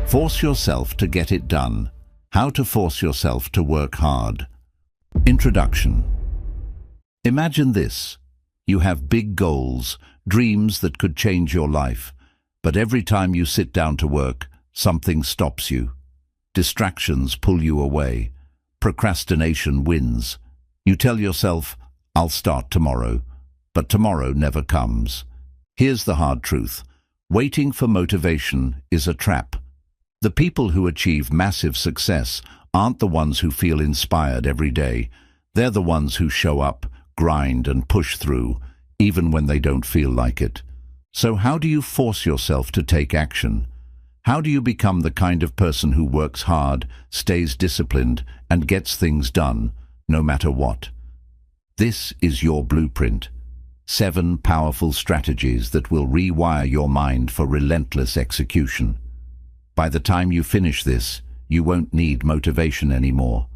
Force yourself to get it done. How to force yourself to work hard. Introduction. Imagine this. You have big goals, dreams that could change your life. But every time you sit down to work, something stops you. Distractions pull you away. Procrastination wins. You tell yourself, "I'll start tomorrow." But tomorrow never comes. Here's the hard truth. Waiting for motivation is a trap. The people who achieve massive success aren't the ones who feel inspired every day. They're the ones who show up, grind and push through, even when they don't feel like it. So how do you force yourself to take action? How do you become the kind of person who works hard, stays disciplined, and gets things done, no matter what? This is your blueprint. 7 powerful strategies that will rewire your mind for relentless execution. By the time you finish this, you won't need motivation anymore.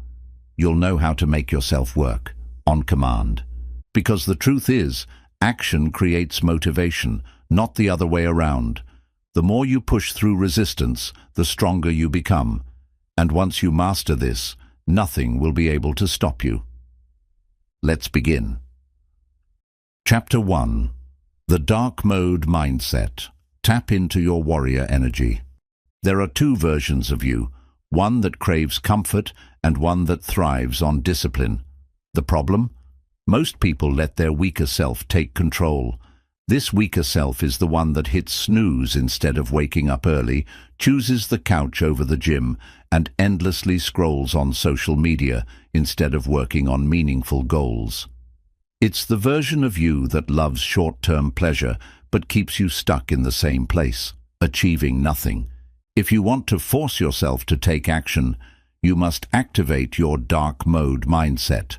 You'll know how to make yourself work, on command. Because the truth is, action creates motivation, not the other way around. The more you push through resistance, the stronger you become. And once you master this, nothing will be able to stop you. Let's begin. Chapter 1. The Dark Mode Mindset. Tap into your warrior energy. There are 2 versions of you, one that craves comfort and one that thrives on discipline. The problem? Most people let their weaker self take control. This weaker self is the one that hits snooze instead of waking up early, chooses the couch over the gym, and endlessly scrolls on social media instead of working on meaningful goals. It's the version of you that loves short-term pleasure but keeps you stuck in the same place, achieving nothing. If you want to force yourself to take action, you must activate your dark mode mindset,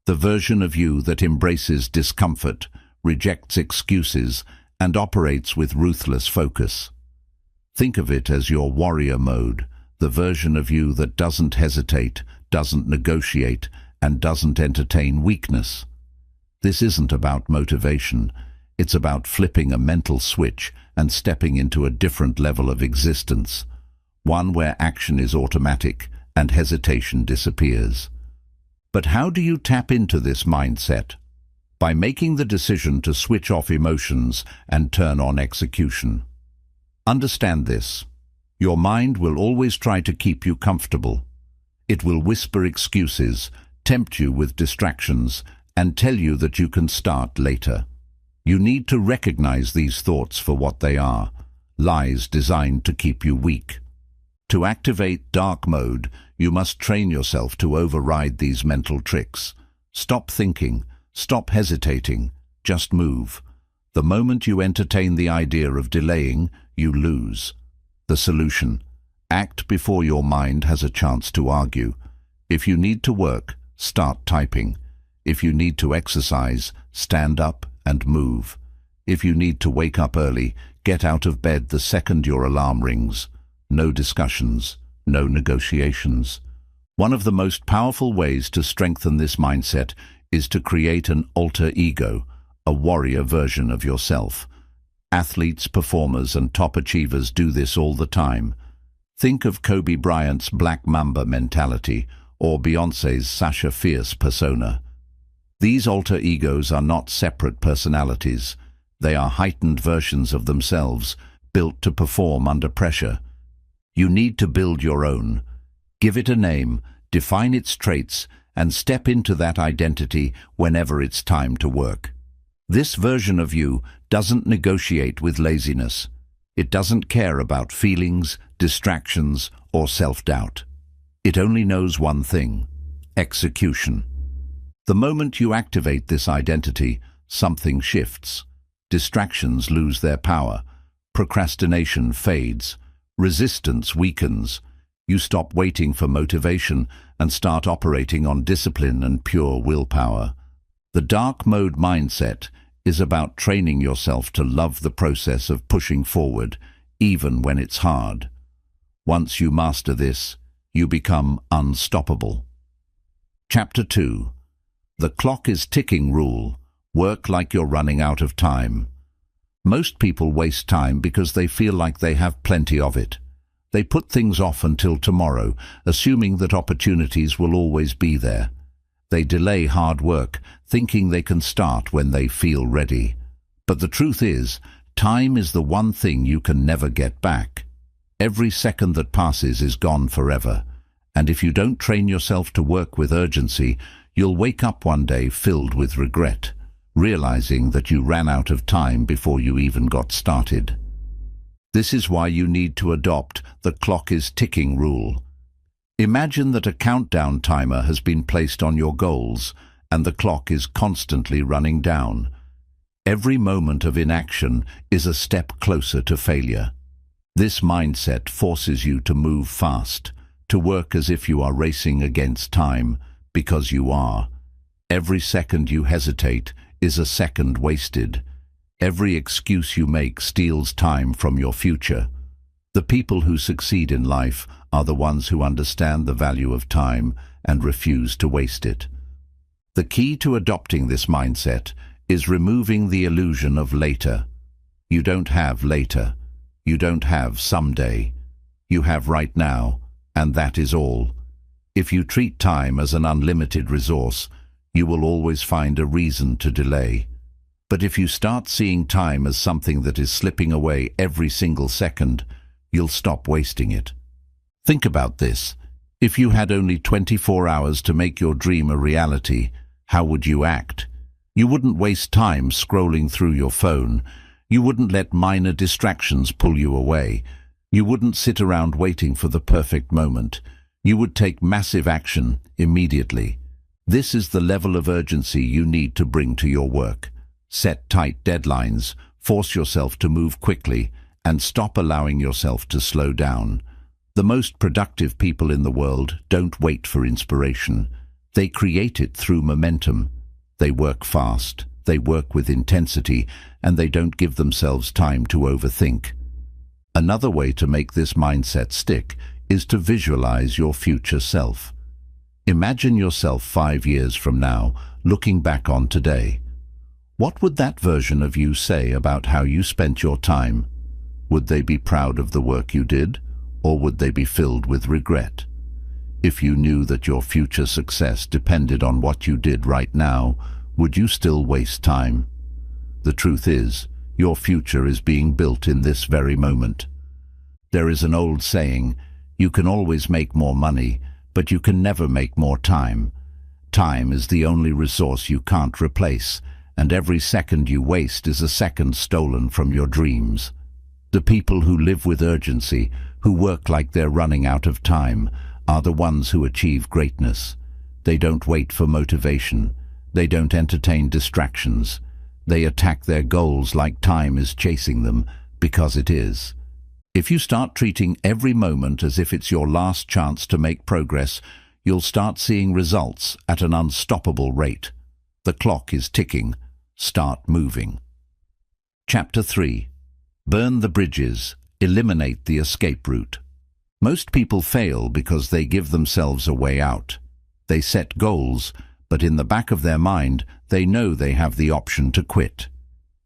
the version of you that embraces discomfort, rejects excuses, and operates with ruthless focus. Think of it as your warrior mode, the version of you that doesn't hesitate, doesn't negotiate, and doesn't entertain weakness. This isn't about motivation. It's about flipping a mental switch and stepping into a different level of existence, one where action is automatic and hesitation disappears. But how do you tap into this mindset? By making the decision to switch off emotions and turn on execution. Understand this. Your mind will always try to keep you comfortable. It will whisper excuses, tempt you with distractions, and tell you that you can start later. You need to recognize these thoughts for what they are, lies designed to keep you weak. To activate dark mode, you must train yourself to override these mental tricks. Stop thinking, stop hesitating, just move. The moment you entertain the idea of delaying, you lose. The solution: act before your mind has a chance to argue. If you need to work, start typing. If you need to exercise, stand up and move. If you need to wake up early, get out of bed the second your alarm rings. No discussions, no negotiations. One of the most powerful ways to strengthen this mindset is to create an alter ego, a warrior version of yourself. Athletes, performers, and top achievers do this all the time. Think of Kobe Bryant's Black Mamba mentality or Beyoncé's Sasha Fierce persona. These alter egos are not separate personalities. They are heightened versions of themselves, built to perform under pressure. You need to build your own. Give it a name, define its traits, and step into that identity whenever it's time to work. This version of you doesn't negotiate with laziness. It doesn't care about feelings, distractions, or self-doubt. It only knows one thing: execution. The moment you activate this identity, something shifts. Distractions lose their power. Procrastination fades. Resistance weakens. You stop waiting for motivation and start operating on discipline and pure willpower. The dark mode mindset is about training yourself to love the process of pushing forward, even when it's hard. Once you master this, you become unstoppable. Chapter 2. The clock is ticking rule. Work like you're running out of time. Most people waste time because they feel like they have plenty of it. They put things off until tomorrow, assuming that opportunities will always be there. They delay hard work, thinking they can start when they feel ready. But the truth is, time is the one thing you can never get back. Every second that passes is gone forever. And if you don't train yourself to work with urgency, you'll wake up one day filled with regret, realizing that you ran out of time before you even got started. This is why you need to adopt the clock is ticking rule. Imagine that a countdown timer has been placed on your goals, and the clock is constantly running down. Every moment of inaction is a step closer to failure. This mindset forces you to move fast, to work as if you are racing against time, because you are. Every second you hesitate is a second wasted. Every excuse you make steals time from your future. The people who succeed in life are the ones who understand the value of time and refuse to waste it. The key to adopting this mindset is removing the illusion of later. You don't have later. You don't have someday. You have right now, and that is all. If you treat time as an unlimited resource, you will always find a reason to delay. But if you start seeing time as something that is slipping away every single second, you'll stop wasting it. Think about this. If you had only 24 hours to make your dream a reality, how would you act? You wouldn't waste time scrolling through your phone. You wouldn't let minor distractions pull you away. You wouldn't sit around waiting for the perfect moment. You would take massive action immediately. This is the level of urgency you need to bring to your work. Set tight deadlines, force yourself to move quickly, and stop allowing yourself to slow down. The most productive people in the world don't wait for inspiration. They create it through momentum. They work fast, they work with intensity, and they don't give themselves time to overthink. Another way to make this mindset stick is to visualize your future self. Imagine yourself 5 years from now, looking back on today. What would that version of you say about how you spent your time? Would they be proud of the work you did, or would they be filled with regret? If you knew that your future success depended on what you did right now, would you still waste time? The truth is, your future is being built in this very moment. There is an old saying, you can always make more money, but you can never make more time. Time is the only resource you can't replace, and every second you waste is a second stolen from your dreams. The people who live with urgency, who work like they're running out of time, are the ones who achieve greatness. They don't wait for motivation. They don't entertain distractions. They attack their goals like time is chasing them, because it is. If you start treating every moment as if it's your last chance to make progress, you'll start seeing results at an unstoppable rate. The clock is ticking. Start moving. Chapter 3. Burn the bridges. Eliminate the escape route. Most people fail because they give themselves a way out. They set goals, but in the back of their mind, they know they have the option to quit.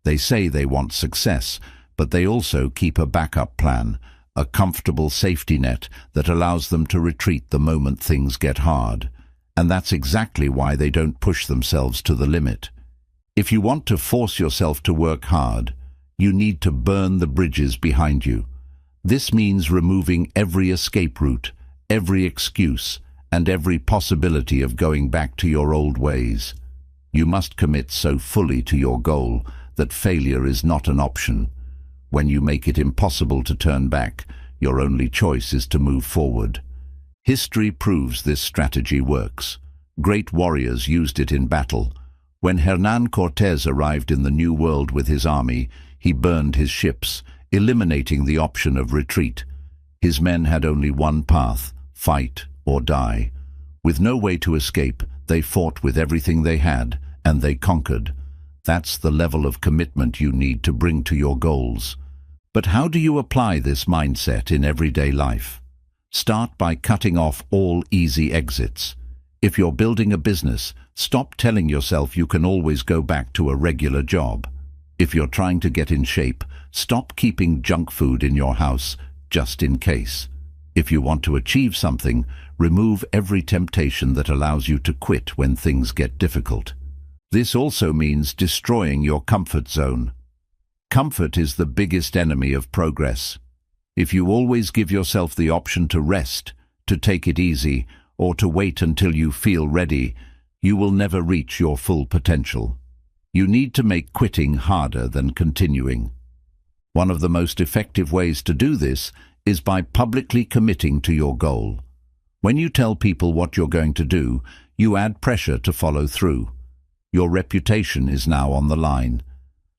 They say they want success, but they also keep a backup plan, a comfortable safety net that allows them to retreat the moment things get hard. And that's exactly why they don't push themselves to the limit. If you want to force yourself to work hard, you need to burn the bridges behind you. This means removing every escape route, every excuse, and every possibility of going back to your old ways. You must commit so fully to your goal that failure is not an option. When you make it impossible to turn back, your only choice is to move forward. History proves this strategy works. Great warriors used it in battle. When Hernán Cortés arrived in the New World with his army, he burned his ships, eliminating the option of retreat. His men had only one path: fight or die. With no way to escape, they fought with everything they had, and they conquered. That's the level of commitment you need to bring to your goals. But how do you apply this mindset in everyday life? Start by cutting off all easy exits. If you're building a business, stop telling yourself you can always go back to a regular job. If you're trying to get in shape, stop keeping junk food in your house just in case. If you want to achieve something, remove every temptation that allows you to quit when things get difficult. This also means destroying your comfort zone. Comfort is the biggest enemy of progress. If you always give yourself the option to rest, to take it easy, or to wait until you feel ready, you will never reach your full potential. You need to make quitting harder than continuing. One of the most effective ways to do this is by publicly committing to your goal. When you tell people what you're going to do, you add pressure to follow through. Your reputation is now on the line.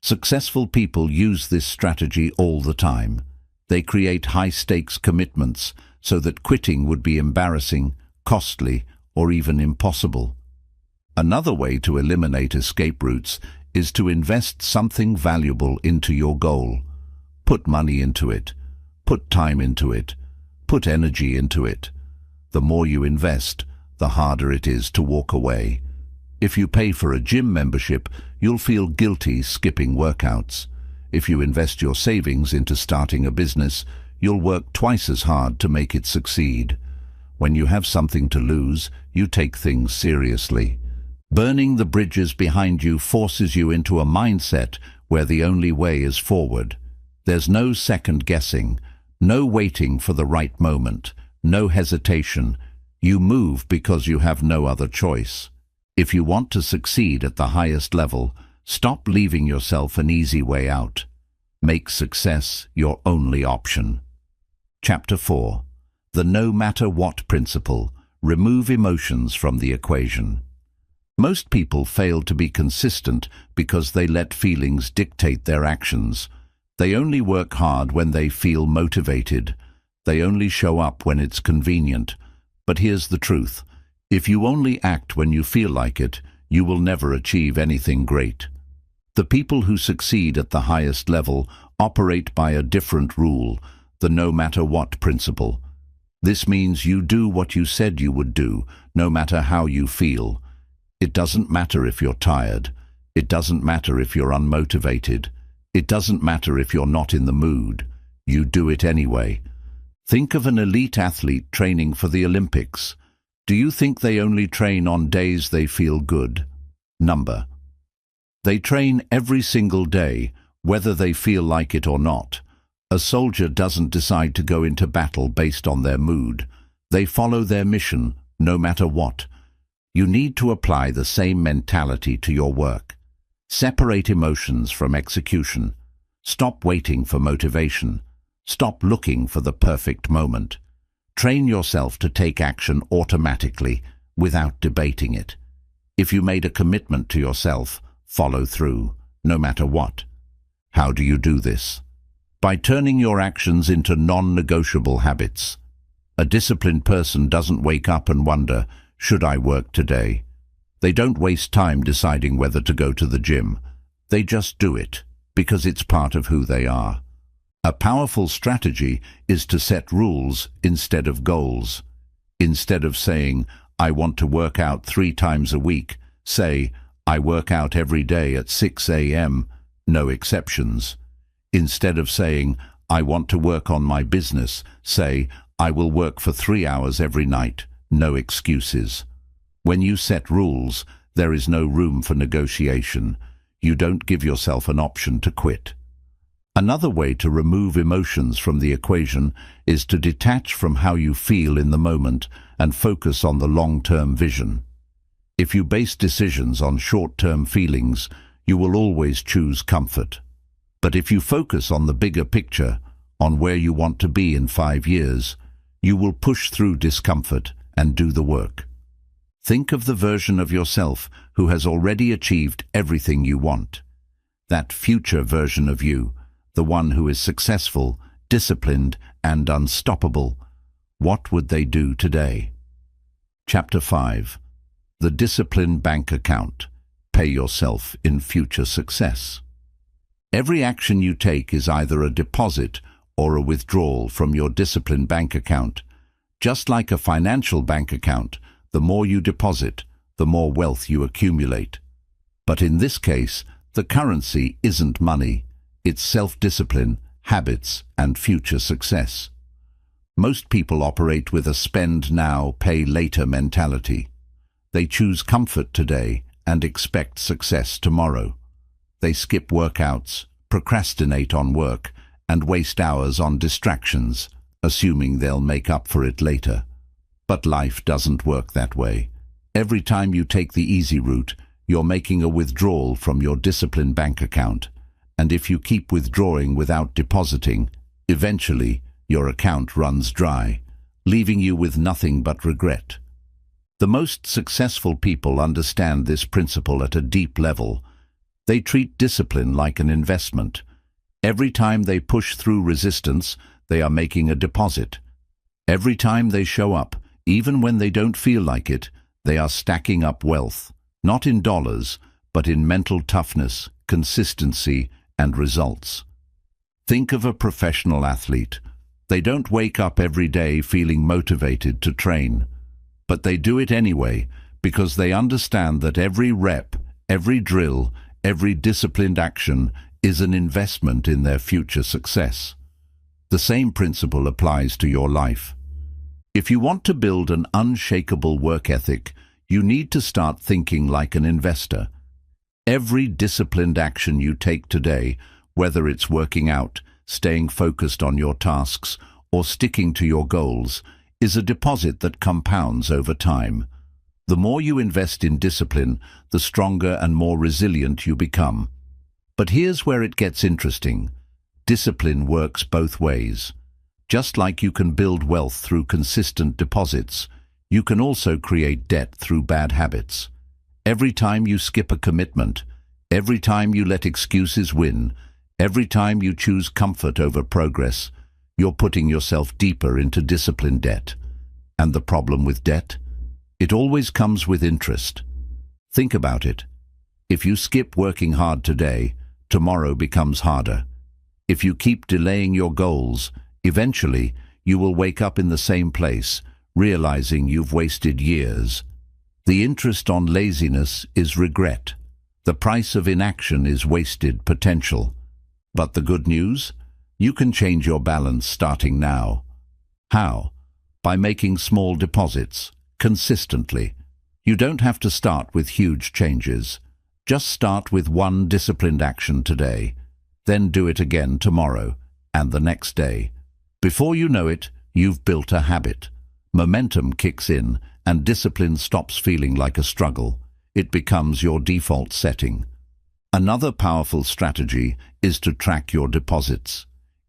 Successful people use this strategy all the time. They create high-stakes commitments so that quitting would be embarrassing, costly, or even impossible. Another way to eliminate escape routes is to invest something valuable into your goal. Put money into it. Put time into it. Put energy into it. The more you invest, the harder it is to walk away. If you pay for a gym membership, you'll feel guilty skipping workouts. If you invest your savings into starting a business, you'll work twice as hard to make it succeed. When you have something to lose, you take things seriously. Burning the bridges behind you forces you into a mindset where the only way is forward. There's no second guessing, no waiting for the right moment, no hesitation. You move because you have no other choice. If you want to succeed at the highest level, stop leaving yourself an easy way out. Make success your only option. Chapter 4. The no matter what principle. Remove emotions from the equation. Most people fail to be consistent because they let feelings dictate their actions. They only work hard when they feel motivated. They only show up when it's convenient. But here's the truth. If you only act when you feel like it, you will never achieve anything great. The people who succeed at the highest level operate by a different rule, the no matter what principle. This means you do what you said you would do, no matter how you feel. It doesn't matter if you're tired. It doesn't matter if you're unmotivated. It doesn't matter if you're not in the mood. You do it anyway. Think of an elite athlete training for the Olympics. Do you think they only train on days they feel good? Number. They train every single day, whether they feel like it or not. A soldier doesn't decide to go into battle based on their mood. They follow their mission, no matter what. You need to apply the same mentality to your work. Separate emotions from execution. Stop waiting for motivation. Stop looking for the perfect moment. Train yourself to take action automatically, without debating it. If you made a commitment to yourself, follow through, no matter what. How do you do this? By turning your actions into non-negotiable habits. A disciplined person doesn't wake up and wonder, should I work today? They don't waste time deciding whether to go to the gym. They just do it, because it's part of who they are. A powerful strategy is to set rules instead of goals. Instead of saying, I want to work out 3 times a week, say, I work out every day at 6 a.m., no exceptions. Instead of saying, I want to work on my business, say, I will work for 3 hours every night, no excuses. When you set rules, there is no room for negotiation. You don't give yourself an option to quit. Another way to remove emotions from the equation is to detach from how you feel in the moment and focus on the long-term vision. If you base decisions on short-term feelings, you will always choose comfort. But if you focus on the bigger picture, on where you want to be in 5 years, you will push through discomfort and do the work. Think of the version of yourself who has already achieved everything you want. That future version of you, the one who is successful, disciplined, and unstoppable, what would they do today? Chapter 5. The Discipline Bank Account. Pay yourself in future success. Every action you take is either a deposit or a withdrawal from your discipline bank account. Just like a financial bank account, the more you deposit, the more wealth you accumulate. But in this case, the currency isn't money. It's self-discipline, habits, and future success. Most people operate with a spend now, pay later mentality. They choose comfort today and expect success tomorrow. They skip workouts, procrastinate on work, and waste hours on distractions, assuming they'll make up for it later. But life doesn't work that way. Every time you take the easy route, you're making a withdrawal from your disciplined bank account. And if you keep withdrawing without depositing, eventually your account runs dry, leaving you with nothing but regret. The most successful people understand this principle at a deep level. They treat discipline like an investment. Every time they push through resistance, they are making a deposit. Every time they show up, even when they don't feel like it, they are stacking up wealth, not in dollars, but in mental toughness, consistency, and results. Think of a professional athlete. They don't wake up every day feeling motivated to train, but they do it anyway because they understand that every rep, every drill, every disciplined action is an investment in their future success. The same principle applies to your life. If you want to build an unshakable work ethic, you need to start thinking like an investor. Every disciplined action you take today, whether it's working out, staying focused on your tasks, or sticking to your goals, is a deposit that compounds over time. The more you invest in discipline, the stronger and more resilient you become. But here's where it gets interesting. Discipline works both ways. Just like you can build wealth through consistent deposits, you can also create debt through bad habits. Every time you skip a commitment, every time you let excuses win, every time you choose comfort over progress, you're putting yourself deeper into discipline debt. And the problem with debt? It always comes with interest. Think about it. If you skip working hard today, tomorrow becomes harder. If you keep delaying your goals, eventually you will wake up in the same place, realizing you've wasted years. The interest on laziness is regret. The price of inaction is wasted potential. But the good news? You can change your balance starting now. How? By making small deposits, consistently. You don't have to start with huge changes. Just start with one disciplined action today. Then do it again tomorrow and the next day. Before you know it, you've built a habit. Momentum kicks in and discipline stops feeling like a struggle. It becomes your default setting. Another powerful strategy is to track your deposits.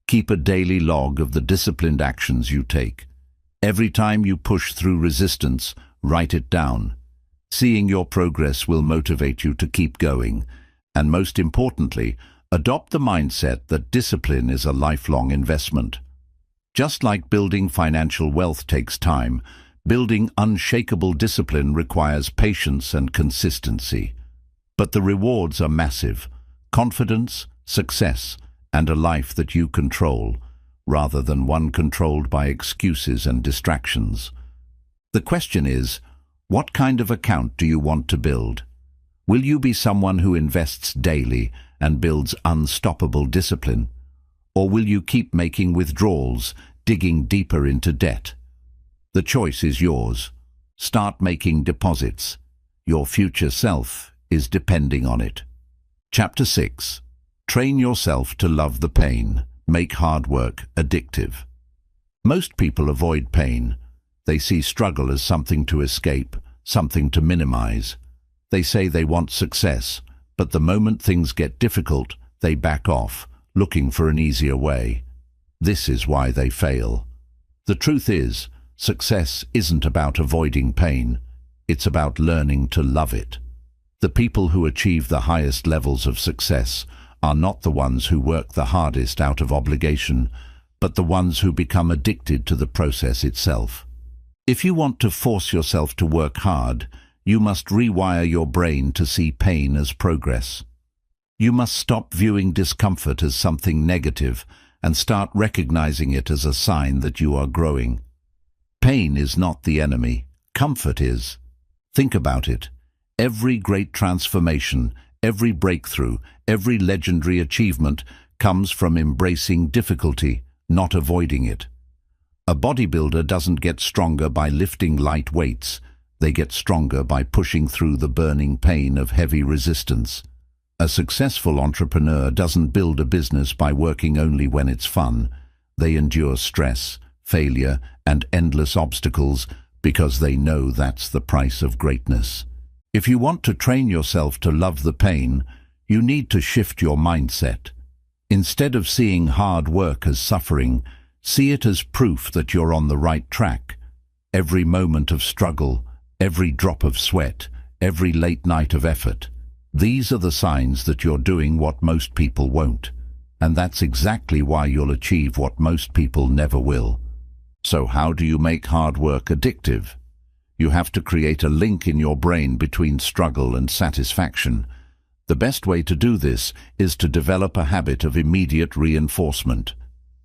Keep a daily log of the disciplined actions you take. Every time you push through resistance, write it down. Seeing your progress will motivate you to keep going. And most importantly, adopt the mindset that discipline is a lifelong investment. Just like building financial wealth takes time, building unshakable discipline requires patience and consistency. But the rewards are massive: confidence, success, and a life that you control, rather than one controlled by excuses and distractions. The question is, what kind of account do you want to build? Will you be someone who invests daily and builds unstoppable discipline? Or will you keep making withdrawals, digging deeper into debt? The choice is yours. Start making deposits. Your future self is depending on it. Chapter 6. Train yourself to love the pain. Make hard work addictive. Most people avoid pain. They see struggle as something to escape, something to minimize. They say they want success, but the moment things get difficult, they back off, looking for an easier way. This is why they fail. The truth is, success isn't about avoiding pain. It's about learning to love it. The people who achieve the highest levels of success are not the ones who work the hardest out of obligation, but the ones who become addicted to the process itself. If you want to force yourself to work hard, you must rewire your brain to see pain as progress. You must stop viewing discomfort as something negative and start recognizing it as a sign that you are growing. Pain is not the enemy. Comfort is. Think about it. Every great transformation, every breakthrough, every legendary achievement comes from embracing difficulty, not avoiding it. A bodybuilder doesn't get stronger by lifting light weights. They get stronger by pushing through the burning pain of heavy resistance. A successful entrepreneur doesn't build a business by working only when it's fun. They endure stress, failure, and endless obstacles because they know that's the price of greatness. If you want to train yourself to love the pain, you need to shift your mindset. Instead of seeing hard work as suffering, see it as proof that you're on the right track. Every moment of struggle, every drop of sweat, every late night of effort, these are the signs that you're doing what most people won't. And that's exactly why you'll achieve what most people never will. So how do you make hard work addictive? You have to create a link in your brain between struggle and satisfaction. The best way to do this is to develop a habit of immediate reinforcement.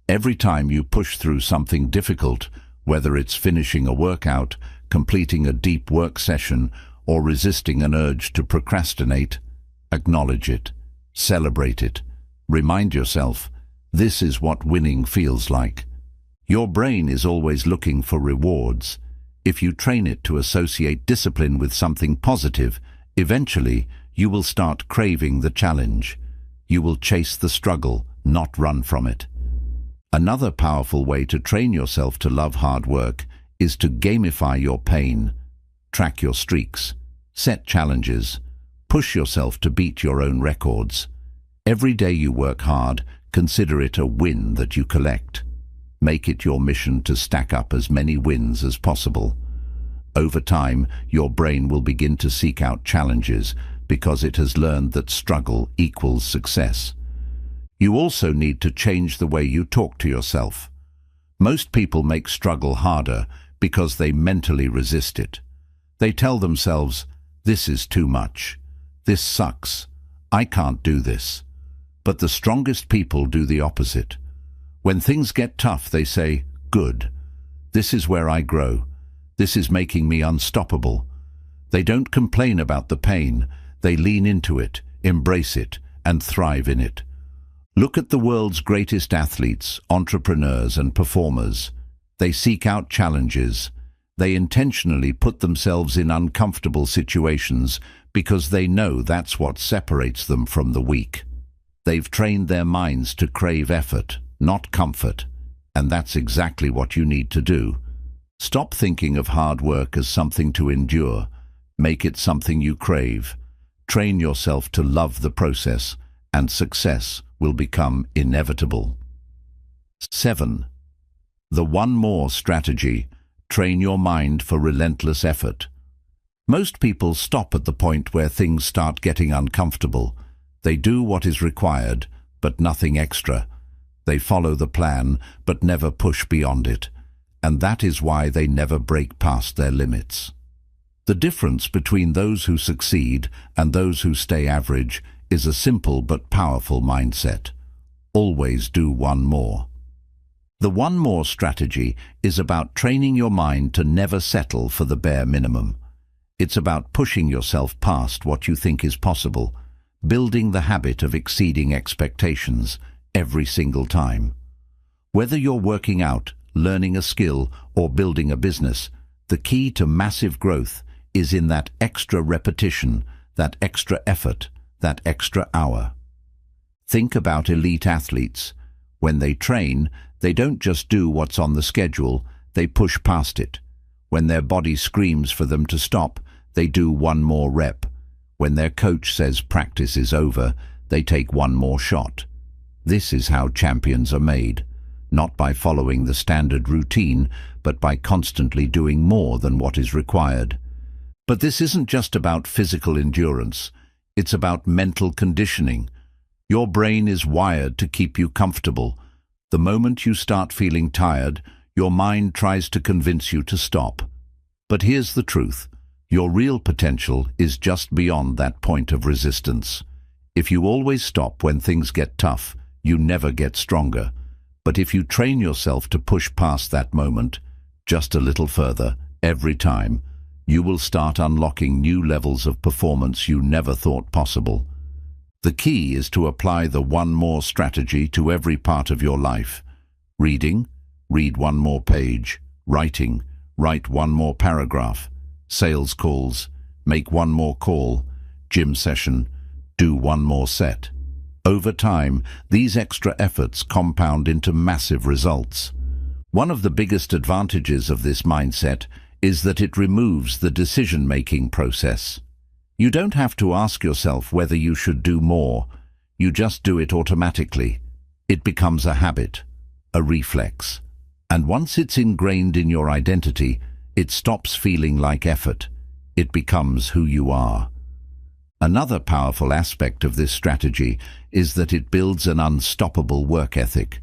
Every time you push through something difficult, whether it's finishing a workout, completing a deep work session, or resisting an urge to procrastinate, acknowledge it, celebrate it. Remind yourself, this is what winning feels like. Your brain is always looking for rewards. If you train it to associate discipline with something positive, eventually you will start craving the challenge. You will chase the struggle, not run from it. Another powerful way to train yourself to love hard work is to gamify your pain. Track your streaks. Set challenges. Push yourself to beat your own records. Every day you work hard, consider it a win that you collect. Make it your mission to stack up as many wins as possible. Over time, your brain will begin to seek out challenges because it has learned that struggle equals success. You also need to change the way you talk to yourself. Most people make struggle harder because they mentally resist it. They tell themselves, "This is too much. This sucks. I can't do this." But the strongest people do the opposite. When things get tough, they say, "Good. This is where I grow. This is making me unstoppable." They don't complain about the pain. They lean into it, embrace it, and thrive in it. Look at the world's greatest athletes, entrepreneurs, and performers. They seek out challenges. They intentionally put themselves in uncomfortable situations because they know that's what separates them from the weak. They've trained their minds to crave effort, not comfort, and that's exactly what you need to do. Stop thinking of hard work as something to endure. Make it something you crave. Train yourself to love the process, and success will become inevitable. 7. The one more strategy. Train your mind for relentless effort. Most people stop at the point where things start getting uncomfortable. They do what is required, but nothing extra. They follow the plan, but never push beyond it. And that is why they never break past their limits. The difference between those who succeed and those who stay average is a simple but powerful mindset. Always do one more. The one more strategy is about training your mind to never settle for the bare minimum. It's about pushing yourself past what you think is possible, building the habit of exceeding expectations every single time. Whether you're working out, learning a skill, or building a business, the key to massive growth is in that extra repetition, that extra effort, that extra hour. Think about elite athletes. When they train, they don't just do what's on the schedule, they push past it. When their body screams for them to stop, they do one more rep. When their coach says practice is over, they take one more shot. This is how champions are made, not by following the standard routine, but by constantly doing more than what is required. But this isn't just about physical endurance, it's about mental conditioning. Your brain is wired to keep you comfortable. The moment you start feeling tired, your mind tries to convince you to stop. But here's the truth. Your real potential is just beyond that point of resistance. If you always stop when things get tough, you never get stronger. But if you train yourself to push past that moment, just a little further, every time, you will start unlocking new levels of performance you never thought possible. The key is to apply the one more strategy to every part of your life. Reading, read one more page, writing, write one more paragraph, sales calls, make one more call, gym session, do one more set. Over time, these extra efforts compound into massive results. One of the biggest advantages of this mindset is that it removes the decision-making process. You don't have to ask yourself whether you should do more. You just do it automatically. It becomes a habit, a reflex. And once it's ingrained in your identity, it stops feeling like effort. It becomes who you are. Another powerful aspect of this strategy is that it builds an unstoppable work ethic.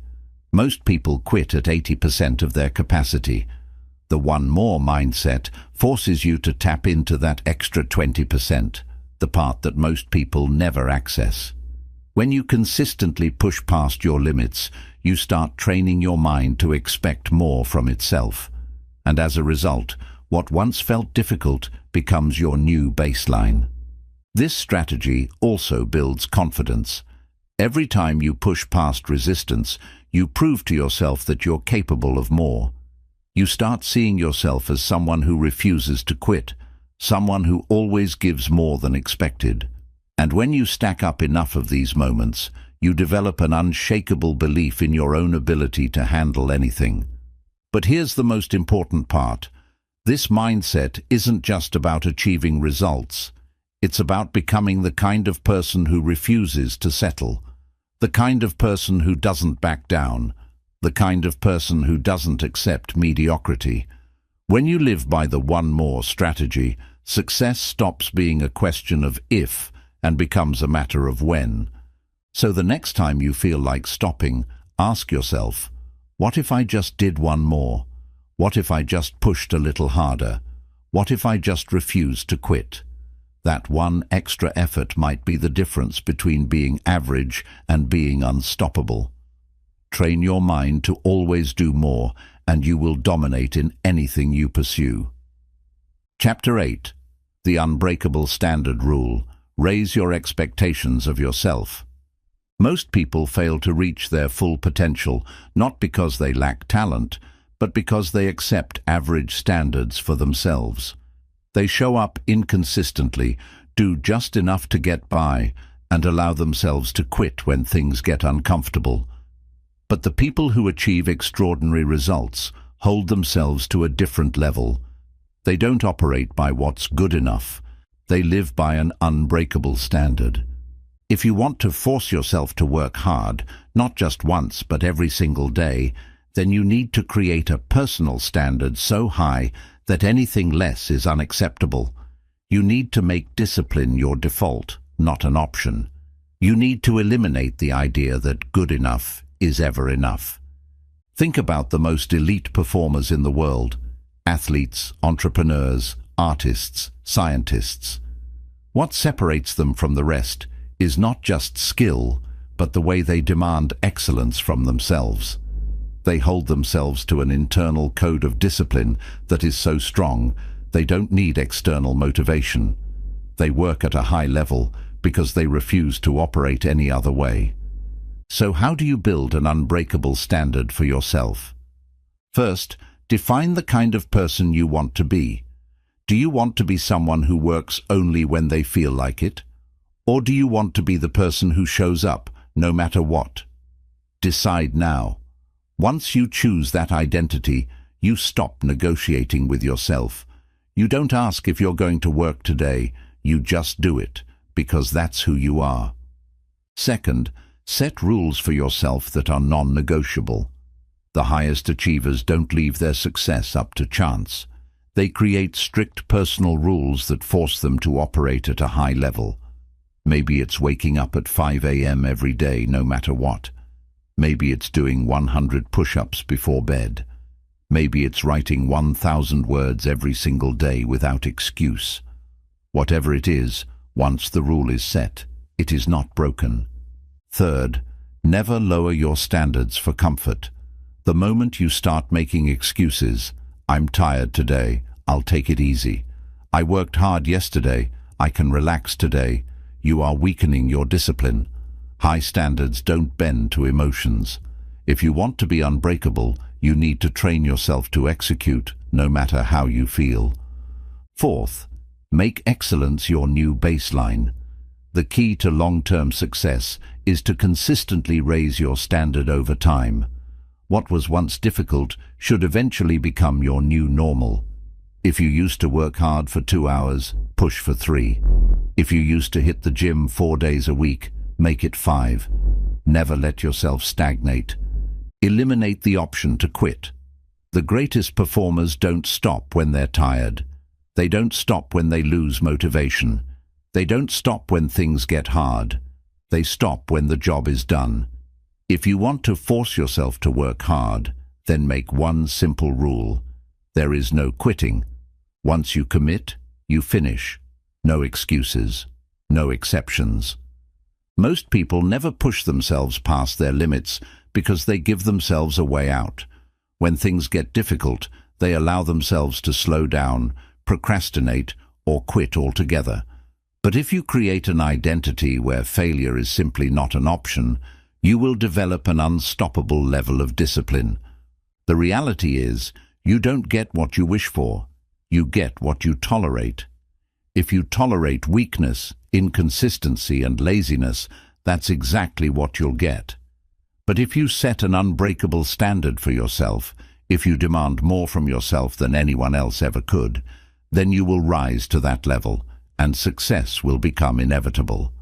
Most people quit at 80% of their capacity. The one more mindset forces you to tap into that extra 20%, the part that most people never access. When you consistently push past your limits, you start training your mind to expect more from itself. And as a result, what once felt difficult becomes your new baseline. This strategy also builds confidence. Every time you push past resistance, you prove to yourself that you're capable of more. You start seeing yourself as someone who refuses to quit, someone who always gives more than expected. And when you stack up enough of these moments, you develop an unshakable belief in your own ability to handle anything. But here's the most important part. This mindset isn't just about achieving results. It's about becoming the kind of person who refuses to settle, the kind of person who doesn't back down, the kind of person who doesn't accept mediocrity. When you live by the one more strategy, success stops being a question of if and becomes a matter of when. So the next time you feel like stopping, ask yourself, what if I just did one more? What if I just pushed a little harder? What if I just refused to quit? That one extra effort might be the difference between being average and being unstoppable. Train your mind to always do more, and you will dominate in anything you pursue. Chapter 8. The Unbreakable Standard Rule. Raise your expectations of yourself. Most people fail to reach their full potential, not because they lack talent, but because they accept average standards for themselves. They show up inconsistently, do just enough to get by, and allow themselves to quit when things get uncomfortable. But the people who achieve extraordinary results hold themselves to a different level. They don't operate by what's good enough. They live by an unbreakable standard. If you want to force yourself to work hard, not just once but every single day, then you need to create a personal standard so high that anything less is unacceptable. You need to make discipline your default, not an option. You need to eliminate the idea that good enough is ever enough. Think about the most elite performers in the world: athletes, entrepreneurs, artists, scientists. What separates them from the rest is not just skill, but the way they demand excellence from themselves. They hold themselves to an internal code of discipline that is so strong they don't need external motivation. They work at a high level because they refuse to operate any other way. So how do you build an unbreakable standard for yourself? First, define the kind of person you want to be. Do you want to be someone who works only when they feel like it? Or do you want to be the person who shows up no matter what? Decide now. Once you choose that identity, you stop negotiating with yourself. You don't ask if you're going to work today, you just do it, because that's who you are. Second, set rules for yourself that are non-negotiable. The highest achievers don't leave their success up to chance. They create strict personal rules that force them to operate at a high level. Maybe it's waking up at 5 a.m. every day, no matter what. Maybe it's doing 100 push-ups before bed. Maybe it's writing 1,000 words every single day without excuse. Whatever it is, once the rule is set, it is not broken. Third, never lower your standards for comfort. The moment you start making excuses, I'm tired today, I'll take it easy. I worked hard yesterday, I can relax today, you are weakening your discipline. High standards don't bend to emotions. If you want to be unbreakable, you need to train yourself to execute, no matter how you feel. Fourth, make excellence your new baseline. The key to long-term success is to consistently raise your standard over time. What was once difficult should eventually become your new normal. If you used to work hard for 2 hours, push for 3. If you used to hit the gym 4 days a week, make it 5. Never let yourself stagnate. Eliminate the option to quit. The greatest performers don't stop when they're tired. They don't stop when they lose motivation. They don't stop when things get hard. They stop when the job is done. If you want to force yourself to work hard, then make one simple rule. There is no quitting. Once you commit, you finish. No excuses. No exceptions. Most people never push themselves past their limits because they give themselves a way out. When things get difficult, they allow themselves to slow down, procrastinate, or quit altogether. But if you create an identity where failure is simply not an option, you will develop an unstoppable level of discipline. The reality is, you don't get what you wish for. You get what you tolerate. If you tolerate weakness, inconsistency, and laziness, that's exactly what you'll get. But if you set an unbreakable standard for yourself, if you demand more from yourself than anyone else ever could, then you will rise to that level, and success will become inevitable.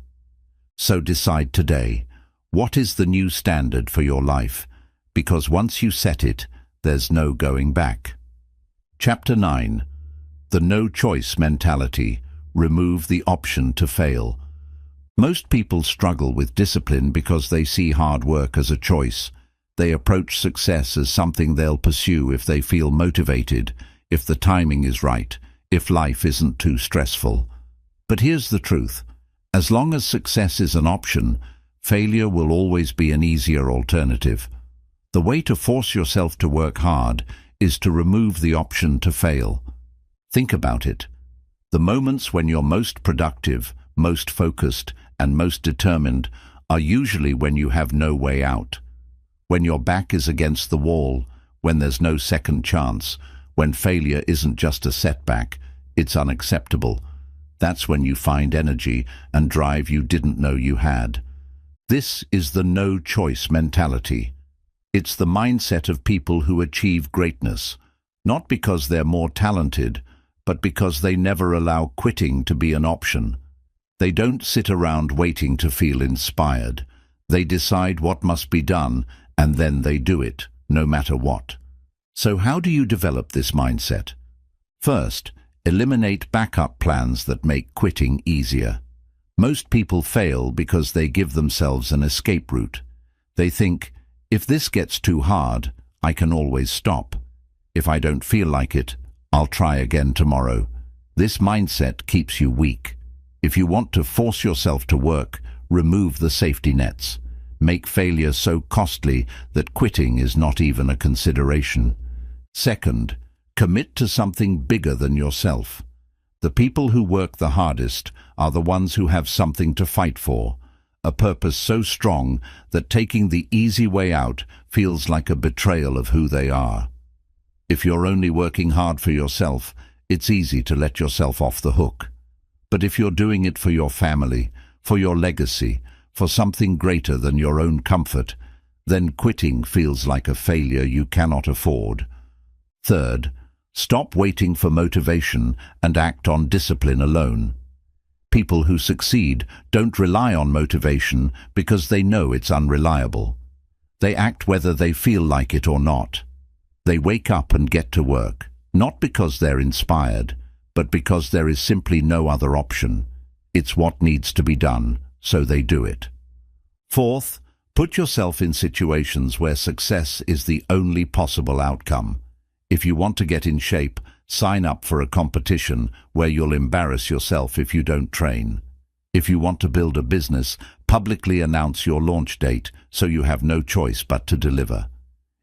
So decide today, what is the new standard for your life? Because once you set it, there's no going back. Chapter 9. The no-choice mentality. Remove the option to fail. Most people struggle with discipline because they see hard work as a choice. They approach success as something they'll pursue if they feel motivated, if the timing is right, if life isn't too stressful. But here's the truth. As long as success is an option, failure will always be an easier alternative. The way to force yourself to work hard is to remove the option to fail. Think about it. The moments when you're most productive, most focused, and most determined are usually when you have no way out. When your back is against the wall, when there's no second chance, when failure isn't just a setback, it's unacceptable. That's when you find energy and drive you didn't know you had. This is the no-choice mentality. It's the mindset of people who achieve greatness, not because they're more talented, but because they never allow quitting to be an option. They don't sit around waiting to feel inspired. They decide what must be done, and then they do it, no matter what. So how do you develop this mindset? First, eliminate backup plans that make quitting easier. Most people fail because they give themselves an escape route. They think, if this gets too hard, I can always stop. If I don't feel like it, I'll try again tomorrow. This mindset keeps you weak. If you want to force yourself to work, remove the safety nets. Make failure so costly that quitting is not even a consideration. Second, commit to something bigger than yourself. The people who work the hardest are the ones who have something to fight for, a purpose so strong that taking the easy way out feels like a betrayal of who they are. If you're only working hard for yourself, it's easy to let yourself off the hook. But if you're doing it for your family, for your legacy, for something greater than your own comfort, then quitting feels like a failure you cannot afford. Third, stop waiting for motivation and act on discipline alone. People who succeed don't rely on motivation because they know it's unreliable. They act whether they feel like it or not. They wake up and get to work, not because they're inspired, but because there is simply no other option. It's what needs to be done, so they do it. Fourth, put yourself in situations where success is the only possible outcome. If you want to get in shape, sign up for a competition where you'll embarrass yourself if you don't train. If you want to build a business, publicly announce your launch date so you have no choice but to deliver.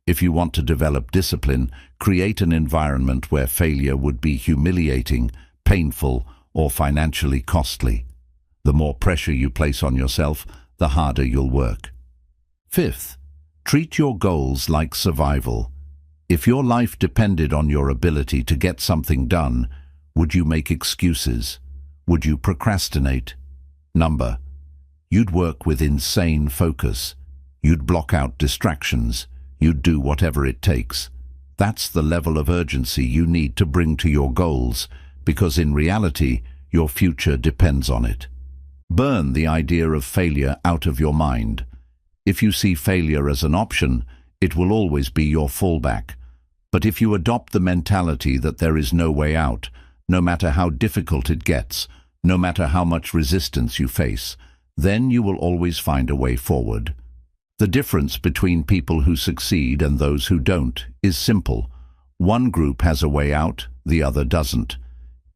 If you want to develop discipline, create an environment where failure would be humiliating, painful, or financially costly. The more pressure you place on yourself, the harder you'll work. Fifth, Treat your goals like survival. If your life depended on your ability to get something done, would you make excuses? Would you procrastinate? You'd work with insane focus. You'd block out distractions. You'd do whatever it takes. That's the level of urgency you need to bring to your goals, because in reality, your future depends on it. Burn the idea of failure out of your mind. If you see failure as an option, it will always be your fallback. But if you adopt the mentality that there is no way out, no matter how difficult it gets, no matter how much resistance you face, then you will always find a way forward. The difference between people who succeed and those who don't is simple. One group has a way out, the other doesn't.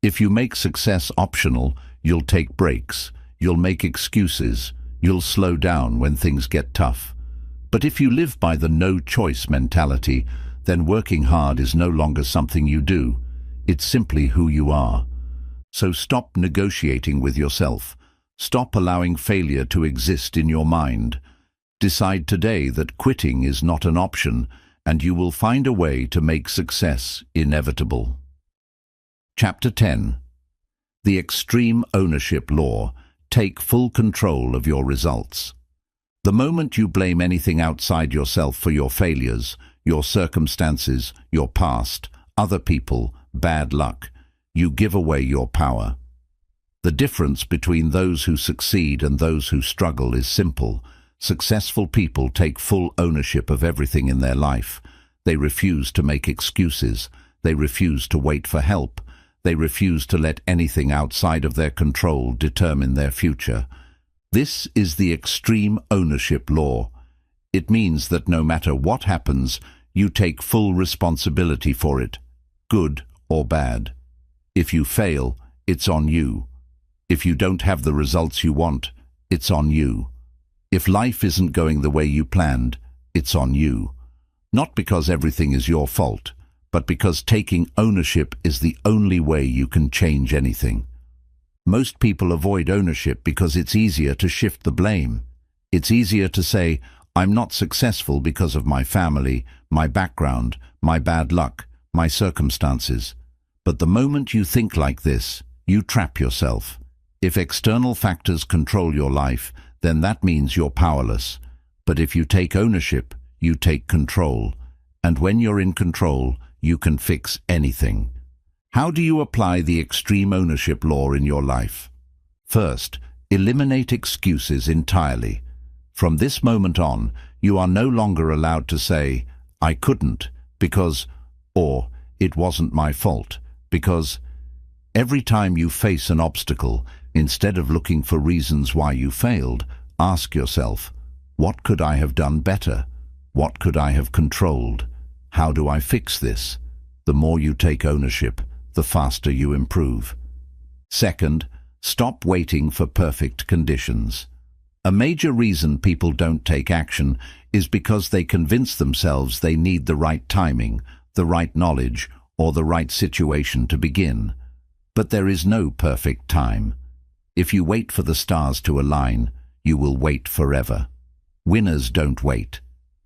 If you make success optional, you'll take breaks, you'll make excuses, you'll slow down when things get tough. But if you live by the no-choice mentality, then working hard is no longer something you do. It's simply who you are. So stop negotiating with yourself. Stop allowing failure to exist in your mind. Decide today that quitting is not an option, and you will find a way to make success inevitable. Chapter 10. The Extreme Ownership Law. Take full control of your results. The moment you blame anything outside yourself for your failures, your circumstances, your past, other people, bad luck, you give away your power. The difference between those who succeed and those who struggle is simple. Successful people take full ownership of everything in their life. They refuse to make excuses. They refuse to wait for help. They refuse to let anything outside of their control determine their future. This is the extreme ownership law. It means that no matter what happens, you take full responsibility for it, good or bad. If you fail, it's on you. If you don't have the results you want, it's on you. If life isn't going the way you planned, it's on you. Not because everything is your fault, but because taking ownership is the only way you can change anything. Most people avoid ownership because it's easier to shift the blame. It's easier to say, I'm not successful because of my family, my background, my bad luck, my circumstances. But the moment you think like this, you trap yourself. If external factors control your life, then that means you're powerless. But if you take ownership, you take control. And when you're in control, you can fix anything. How do you apply the extreme ownership law in your life? First, eliminate excuses entirely. From this moment on, you are no longer allowed to say, I couldn't, because, or it wasn't my fault, because every time you face an obstacle, instead of looking for reasons why you failed, ask yourself, what could I have done better? What could I have controlled? How do I fix this? The more you take ownership, the faster you improve. Second, stop waiting for perfect conditions. A major reason people don't take action is because they convince themselves they need the right timing, the right knowledge, or the right situation to begin. But there is no perfect time. If you wait for the stars to align, you will wait forever. Winners don't wait.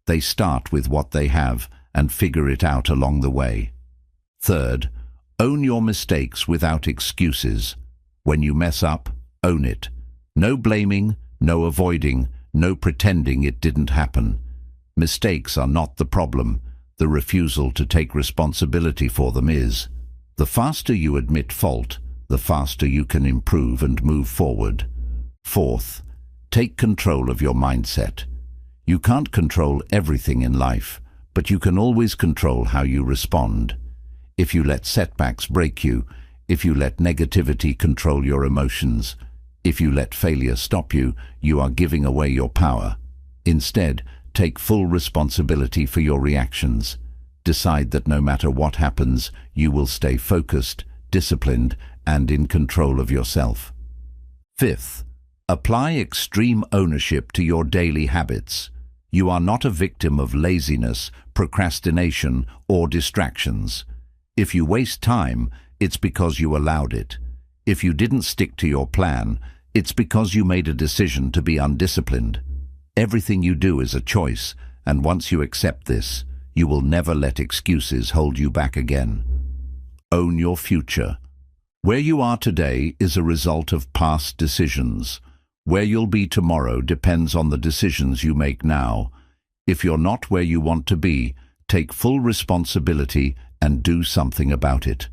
They start with what they have and figure it out along the way. Third, own your mistakes without excuses. When you mess up, own it. No blaming, no avoiding, no pretending it didn't happen. Mistakes are not the problem. The refusal to take responsibility for them is. The faster you admit fault, the faster you can improve and move forward. Fourth, take control of your mindset. You can't control everything in life, but you can always control how you respond. If you let setbacks break you, if you let negativity control your emotions, if you let failure stop you, you are giving away your power. Instead, take full responsibility for your reactions. Decide that no matter what happens, you will stay focused, disciplined, and in control of yourself. Fifth, apply extreme ownership to your daily habits. You are not a victim of laziness, procrastination, or distractions. If you waste time, it's because you allowed it. If you didn't stick to your plan, it's because you made a decision to be undisciplined. Everything you do is a choice, and once you accept this, you will never let excuses hold you back again. Own your future. Where you are today is a result of past decisions. Where you'll be tomorrow depends on the decisions you make now. If you're not where you want to be, take full responsibility and do something about it.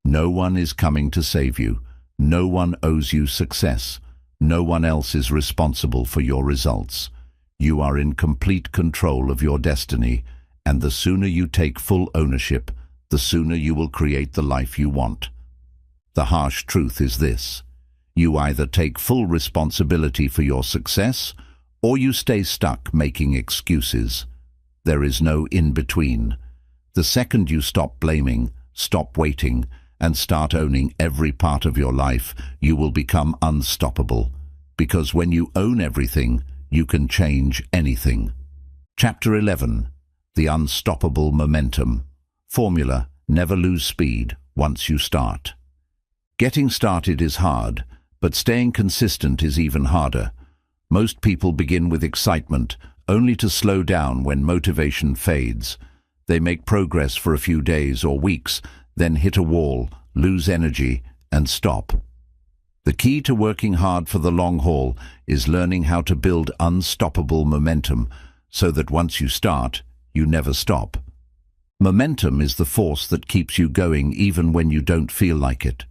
No one is coming to save you. No one owes you success. No one else is responsible for your results. You are in complete control of your destiny, and the sooner you take full ownership, the sooner you will create the life you want. The harsh truth is this: you either take full responsibility for your success, or you stay stuck making excuses. There is no in-between. The second you stop blaming, stop waiting, and start owning every part of your life, you will become unstoppable. Because when you own everything, you can change anything. Chapter 11. The Unstoppable Momentum. Formula: never lose speed once you start. Getting started is hard, but staying consistent is even harder. Most people begin with excitement, only to slow down when motivation fades. They make progress for a few days or weeks, then hit a wall, lose energy, and stop. The key to working hard for the long haul is learning how to build unstoppable momentum so that once you start, you never stop. Momentum is the force that keeps you going even when you don't feel like it.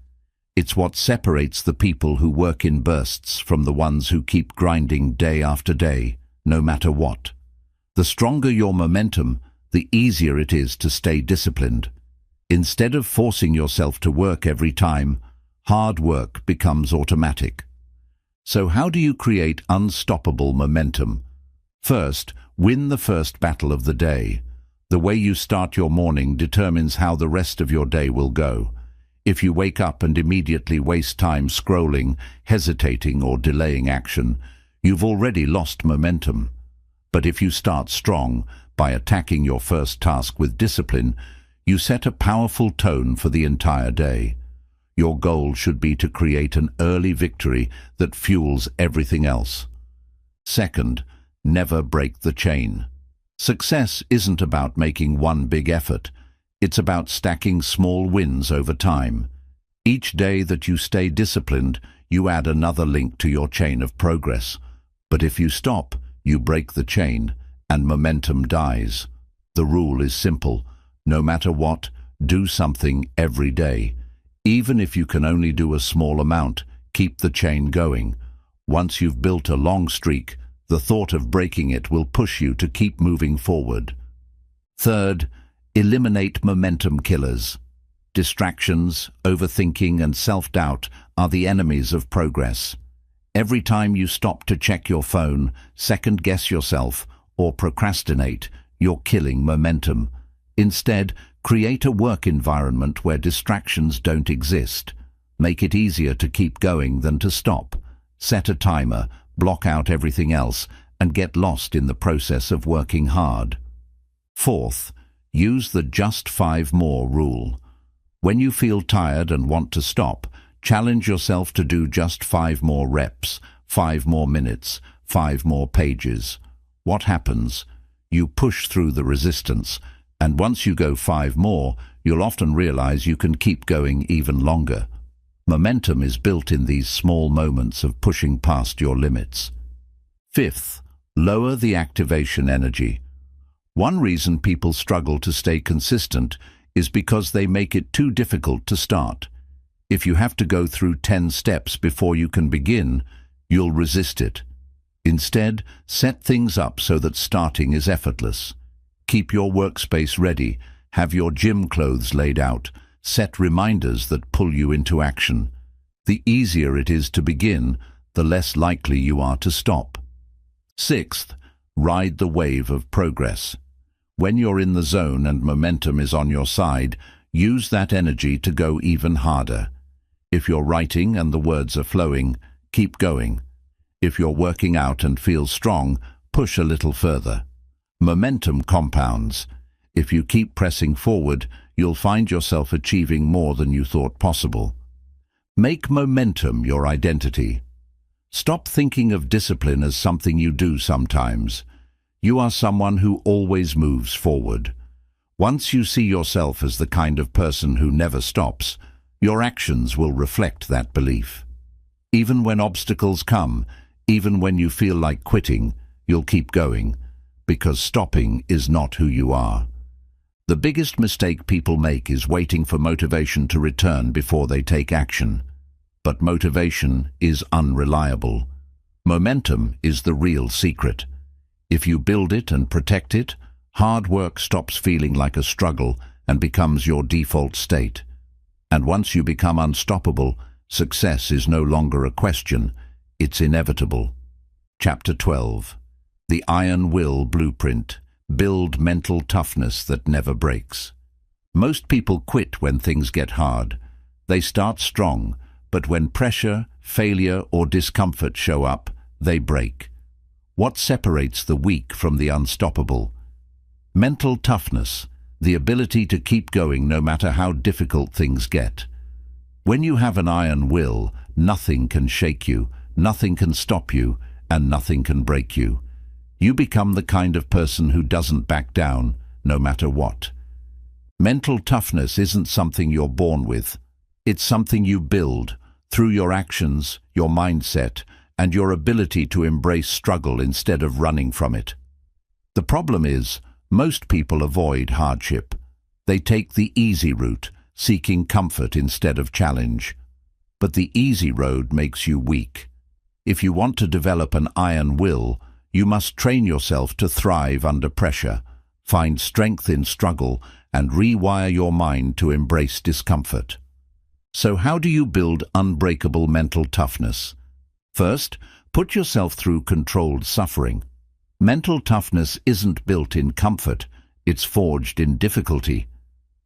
It's what separates the people who work in bursts from the ones who keep grinding day after day, no matter what. The stronger your momentum, the easier it is to stay disciplined. Instead of forcing yourself to work every time, hard work becomes automatic. So how do you create unstoppable momentum? First, win the first battle of the day. The way you start your morning determines how the rest of your day will go. If you wake up and immediately waste time scrolling, hesitating, or delaying action, you've already lost momentum. But if you start strong, by attacking your first task with discipline, you set a powerful tone for the entire day. Your goal should be to create an early victory that fuels everything else. Second, never break the chain. Success isn't about making one big effort. It's about stacking small wins over time. Each day that you stay disciplined, you add another link to your chain of progress. But if you stop, you break the chain, and momentum dies. The rule is simple. No matter what, do something every day. Even if you can only do a small amount, keep the chain going. Once you've built a long streak, the thought of breaking it will push you to keep moving forward. Third, eliminate momentum killers. Distractions, overthinking, and self-doubt are the enemies of progress. Every time you stop to check your phone, second-guess yourself, or procrastinate, you're killing momentum. Instead, create a work environment where distractions don't exist. Make it easier to keep going than to stop. Set a timer, block out everything else, and get lost in the process of working hard. Fourth, use the just 5 more rule. When you feel tired and want to stop, challenge yourself to do just 5 more reps, 5 more minutes, 5 more pages. What happens? You push through the resistance, and once you go 5 more, you'll often realize you can keep going even longer. Momentum is built in these small moments of pushing past your limits. Fifth, lower the activation energy. One reason people struggle to stay consistent is because they make it too difficult to start. If you have to go through 10 steps before you can begin, you'll resist it. Instead, set things up so that starting is effortless. Keep your workspace ready, have your gym clothes laid out, set reminders that pull you into action. The easier it is to begin, the less likely you are to stop. Sixth, ride the wave of progress. When you're in the zone and momentum is on your side, use that energy to go even harder. If you're writing and the words are flowing, keep going. If you're working out and feel strong, push a little further. Momentum compounds. If you keep pressing forward, you'll find yourself achieving more than you thought possible. Make momentum your identity. Stop thinking of discipline as something you do sometimes. You are someone who always moves forward. Once you see yourself as the kind of person who never stops, your actions will reflect that belief. Even when obstacles come, even when you feel like quitting, you'll keep going, because stopping is not who you are. The biggest mistake people make is waiting for motivation to return before they take action. But motivation is unreliable. Momentum is the real secret. If you build it and protect it, hard work stops feeling like a struggle and becomes your default state. And once you become unstoppable, success is no longer a question, it's inevitable. Chapter 12. The Iron Will Blueprint. Build mental toughness that never breaks. Most people quit when things get hard. They start strong, but when pressure, failure, or discomfort show up, they break. What separates the weak from the unstoppable? Mental toughness, the ability to keep going no matter how difficult things get. When you have an iron will, nothing can shake you, nothing can stop you, and nothing can break you. You become the kind of person who doesn't back down, no matter what. Mental toughness isn't something you're born with. It's something you build through your actions, your mindset, and your ability to embrace struggle instead of running from it. The problem is, most people avoid hardship. They take the easy route, seeking comfort instead of challenge. But the easy road makes you weak. If you want to develop an iron will, you must train yourself to thrive under pressure, find strength in struggle, and rewire your mind to embrace discomfort. So how do you build unbreakable mental toughness? First, put yourself through controlled suffering. Mental toughness isn't built in comfort, it's forged in difficulty.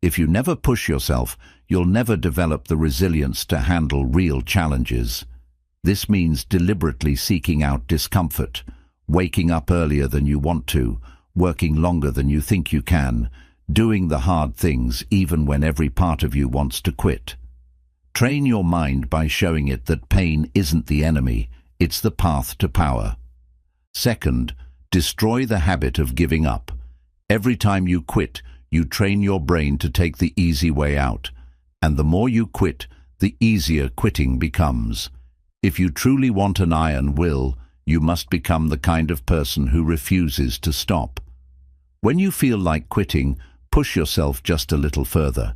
If you never push yourself, you'll never develop the resilience to handle real challenges. This means deliberately seeking out discomfort, waking up earlier than you want to, working longer than you think you can, doing the hard things even when every part of you wants to quit. Train your mind by showing it that pain isn't the enemy, it's the path to power. Second, destroy the habit of giving up. Every time you quit, you train your brain to take the easy way out, and the more you quit, the easier quitting becomes. If you truly want an iron will, you must become the kind of person who refuses to stop. When you feel like quitting, push yourself just a little further.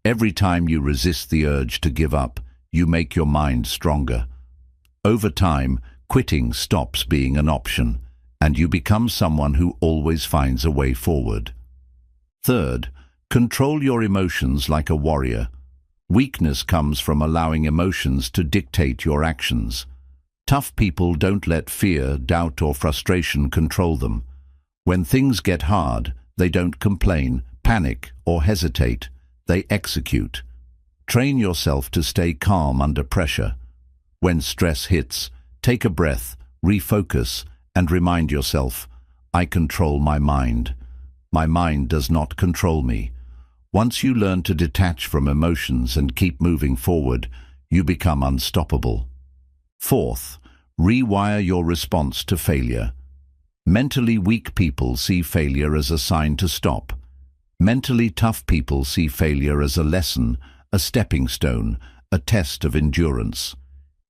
Every time you resist the urge to give up, you make your mind stronger. Over time, quitting stops being an option, and you become someone who always finds a way forward. Third, control your emotions like a warrior. Weakness comes from allowing emotions to dictate your actions. Tough people don't let fear, doubt, or frustration control them. When things get hard, they don't complain, panic, or hesitate. They execute. Train yourself to stay calm under pressure. When stress hits, take a breath, refocus, and remind yourself, I control my mind. My mind does not control me. Once you learn to detach from emotions and keep moving forward, you become unstoppable. Fourth, rewire your response to failure. Mentally weak people see failure as a sign to stop. Mentally tough people see failure as a lesson, a stepping stone, a test of endurance.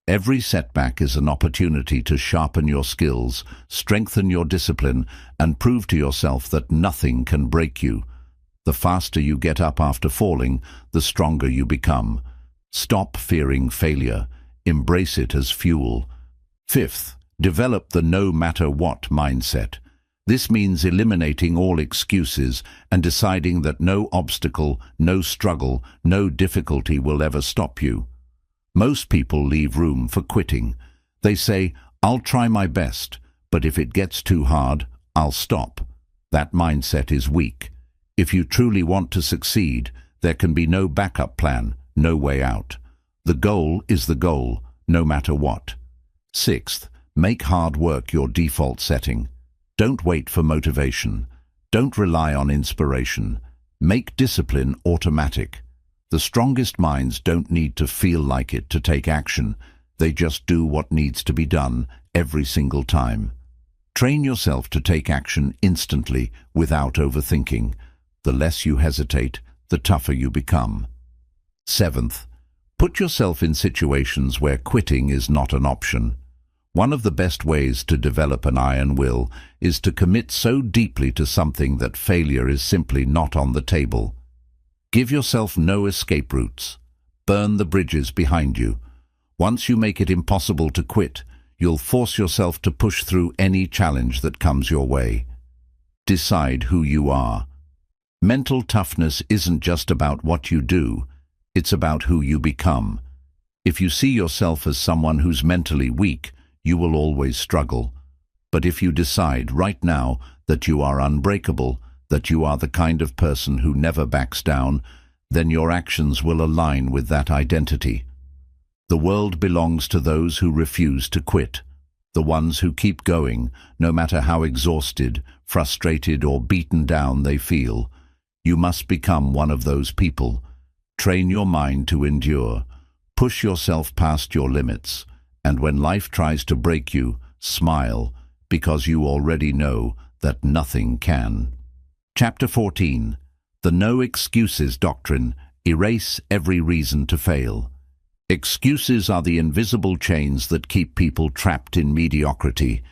Every setback is an opportunity to sharpen your skills, strengthen your discipline, and prove to yourself that nothing can break you. The faster you get up after falling, the stronger you become. Stop fearing failure. Embrace it as fuel. Fifth, develop the no-matter-what mindset. This means eliminating all excuses and deciding that no obstacle, no struggle, no difficulty will ever stop you. Most people leave room for quitting. They say, I'll try my best, but if it gets too hard, I'll stop. That mindset is weak. If you truly want to succeed, there can be no backup plan, no way out. The goal is the goal, no matter what. Sixth, make hard work your default setting. Don't wait for motivation. Don't rely on inspiration. Make discipline automatic. The strongest minds don't need to feel like it to take action. They just do what needs to be done every single time. Train yourself to take action instantly without overthinking. The less you hesitate, the tougher you become. Seventh, put yourself in situations where quitting is not an option. One of the best ways to develop an iron will is to commit so deeply to something that failure is simply not on the table. Give yourself no escape routes. Burn the bridges behind you. Once you make it impossible to quit, you'll force yourself to push through any challenge that comes your way. Decide who you are. Mental toughness isn't just about what you do, it's about who you become. If you see yourself as someone who's mentally weak, you will always struggle. But if you decide right now that you are unbreakable, that you are the kind of person who never backs down, then your actions will align with that identity. The world belongs to those who refuse to quit, the ones who keep going, no matter how exhausted, frustrated, or beaten down they feel. You must become one of those people. Train your mind to endure. Push yourself past your limits. And when life tries to break you, smile, because you already know that nothing can. Chapter 14. The No Excuses Doctrine. Erase every reason to fail. Excuses are the invisible chains that keep people trapped in mediocrity.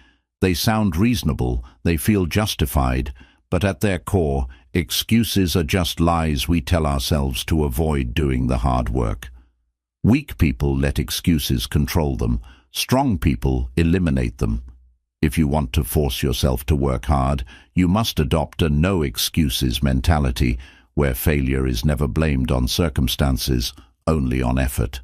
They sound reasonable, they feel justified, but at their core, excuses are just lies we tell ourselves to avoid doing the hard work. Weak people let excuses control them. Strong people eliminate them. If you want to force yourself to work hard, you must adopt a no-excuses mentality, where failure is never blamed on circumstances, only on effort.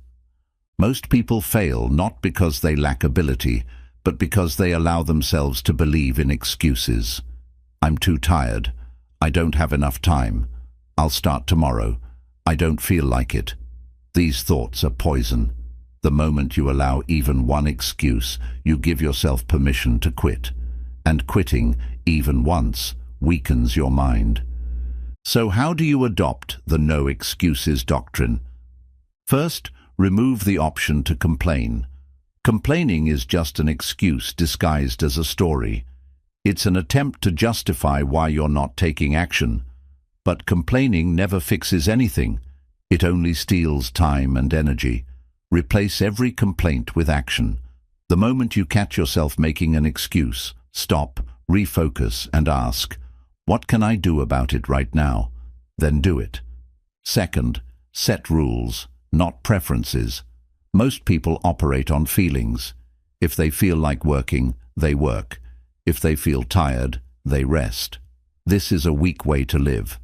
Most people fail not because they lack ability, but because they allow themselves to believe in excuses. I'm too tired. I don't have enough time. I'll start tomorrow. I don't feel like it. These thoughts are poison. The moment you allow even one excuse, you give yourself permission to quit. And quitting, even once, weakens your mind. So how do you adopt the no excuses doctrine? First, remove the option to complain. Complaining is just an excuse disguised as a story. It's an attempt to justify why you're not taking action. But complaining never fixes anything. It only steals time and energy. Replace every complaint with action. The moment you catch yourself making an excuse, stop, refocus, and ask, what can I do about it right now? Then do it. Second, set rules, not preferences. Most people operate on feelings. If they feel like working, they work. If they feel tired, they rest. This is a weak way to live.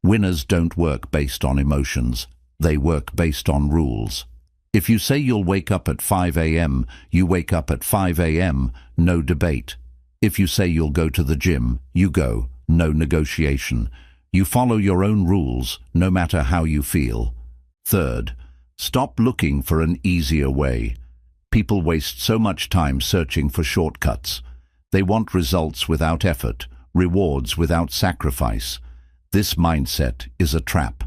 Winners don't work based on emotions. They work based on rules. If you say you'll wake up at 5 a.m., you wake up at 5 a.m., no debate. If you say you'll go to the gym, you go, no negotiation. You follow your own rules, no matter how you feel. Third, stop looking for an easier way. People waste so much time searching for shortcuts. They want results without effort, rewards without sacrifice. This mindset is a trap.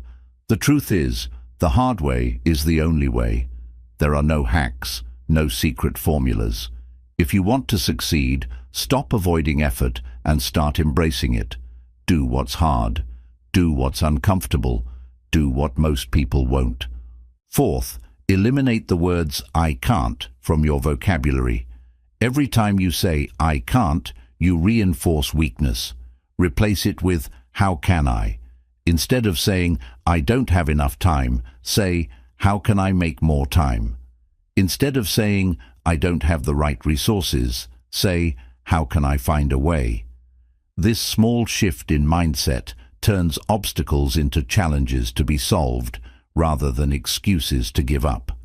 The truth is, the hard way is the only way. There are no hacks, no secret formulas. If you want to succeed, stop avoiding effort and start embracing it. Do what's hard. Do what's uncomfortable. Do what most people won't. Fourth, eliminate the words "I can't" from your vocabulary. Every time you say "I can't," you reinforce weakness. Replace it with "How can I?" Instead of saying "I don't have enough time," say "How can I make more time?" Instead of saying "I don't have the right resources," say "How can I find a way?" This small shift in mindset turns obstacles into challenges to be solved, rather than excuses to give up.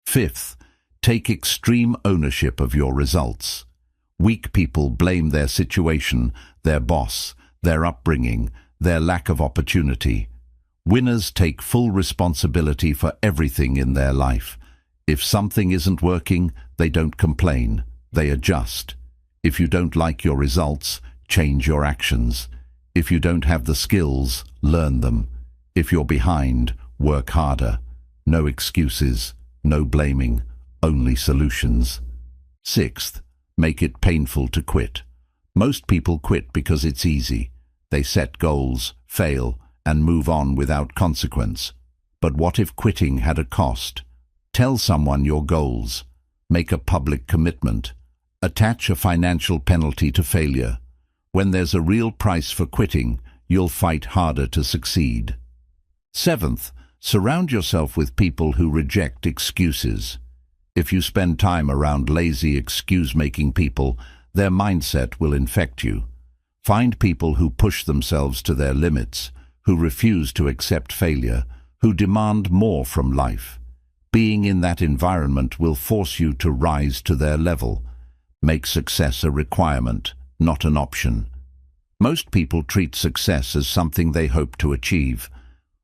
Fifth, take extreme ownership of your results. Weak people blame their situation, their boss, their upbringing, their lack of opportunity. Winners take full responsibility for everything in their life. If something isn't working, they don't complain, they adjust. If you don't like your results, change your actions. If you don't have the skills, learn them. If you're behind, work harder. No excuses, no blaming, only solutions. Sixth, make it painful to quit. Most people quit because it's easy. They set goals, fail, and move on without consequence. But what if quitting had a cost? Tell someone your goals. Make a public commitment. Attach a financial penalty to failure. When there's a real price for quitting, you'll fight harder to succeed. Seventh, surround yourself with people who reject excuses. If you spend time around lazy, excuse-making people, their mindset will infect you. Find people who push themselves to their limits, who refuse to accept failure, who demand more from life. Being in that environment will force you to rise to their level. Make success a requirement, not an option. Most people treat success as something they hope to achieve.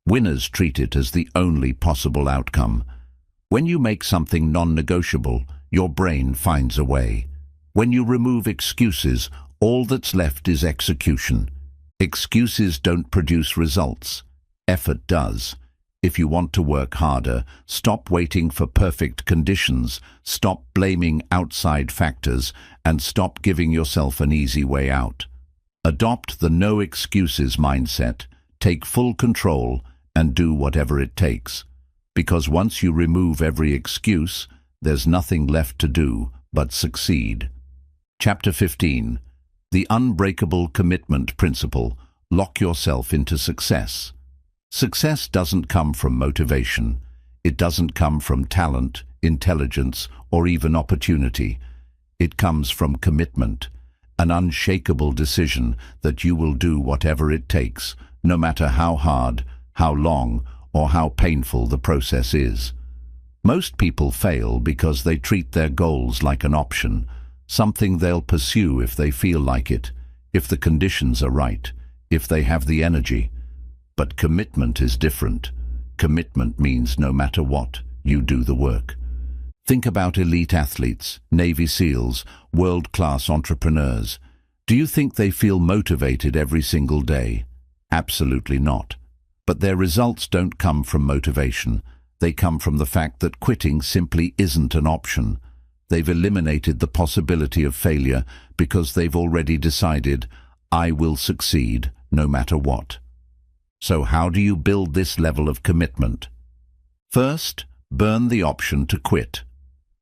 Winners treat it as the only possible outcome. When you make something non-negotiable, your brain finds a way. When you remove excuses, all that's left is execution. Excuses don't produce results. Effort does. If you want to work harder, stop waiting for perfect conditions, stop blaming outside factors, and stop giving yourself an easy way out. Adopt the no excuses mindset, take full control, and do whatever it takes. Because once you remove every excuse, there's nothing left to do but succeed. Chapter 15. The Unbreakable Commitment Principle. Lock yourself into success. Success doesn't come from motivation. It doesn't come from talent, intelligence, or even opportunity. It comes from commitment, an unshakable decision that you will do whatever it takes, no matter how hard, how long, or how painful the process is. Most people fail because they treat their goals like an option, something they'll pursue if they feel like it, if the conditions are right, if they have the energy. But commitment is different. Commitment means no matter what, you do the work. Think about elite athletes, Navy SEALs, world-class entrepreneurs. Do you think they feel motivated every single day? Absolutely not. But their results don't come from motivation. They come from the fact that quitting simply isn't an option. They've eliminated the possibility of failure because they've already decided, I will succeed no matter what. So how do you build this level of commitment? First, burn the option to quit.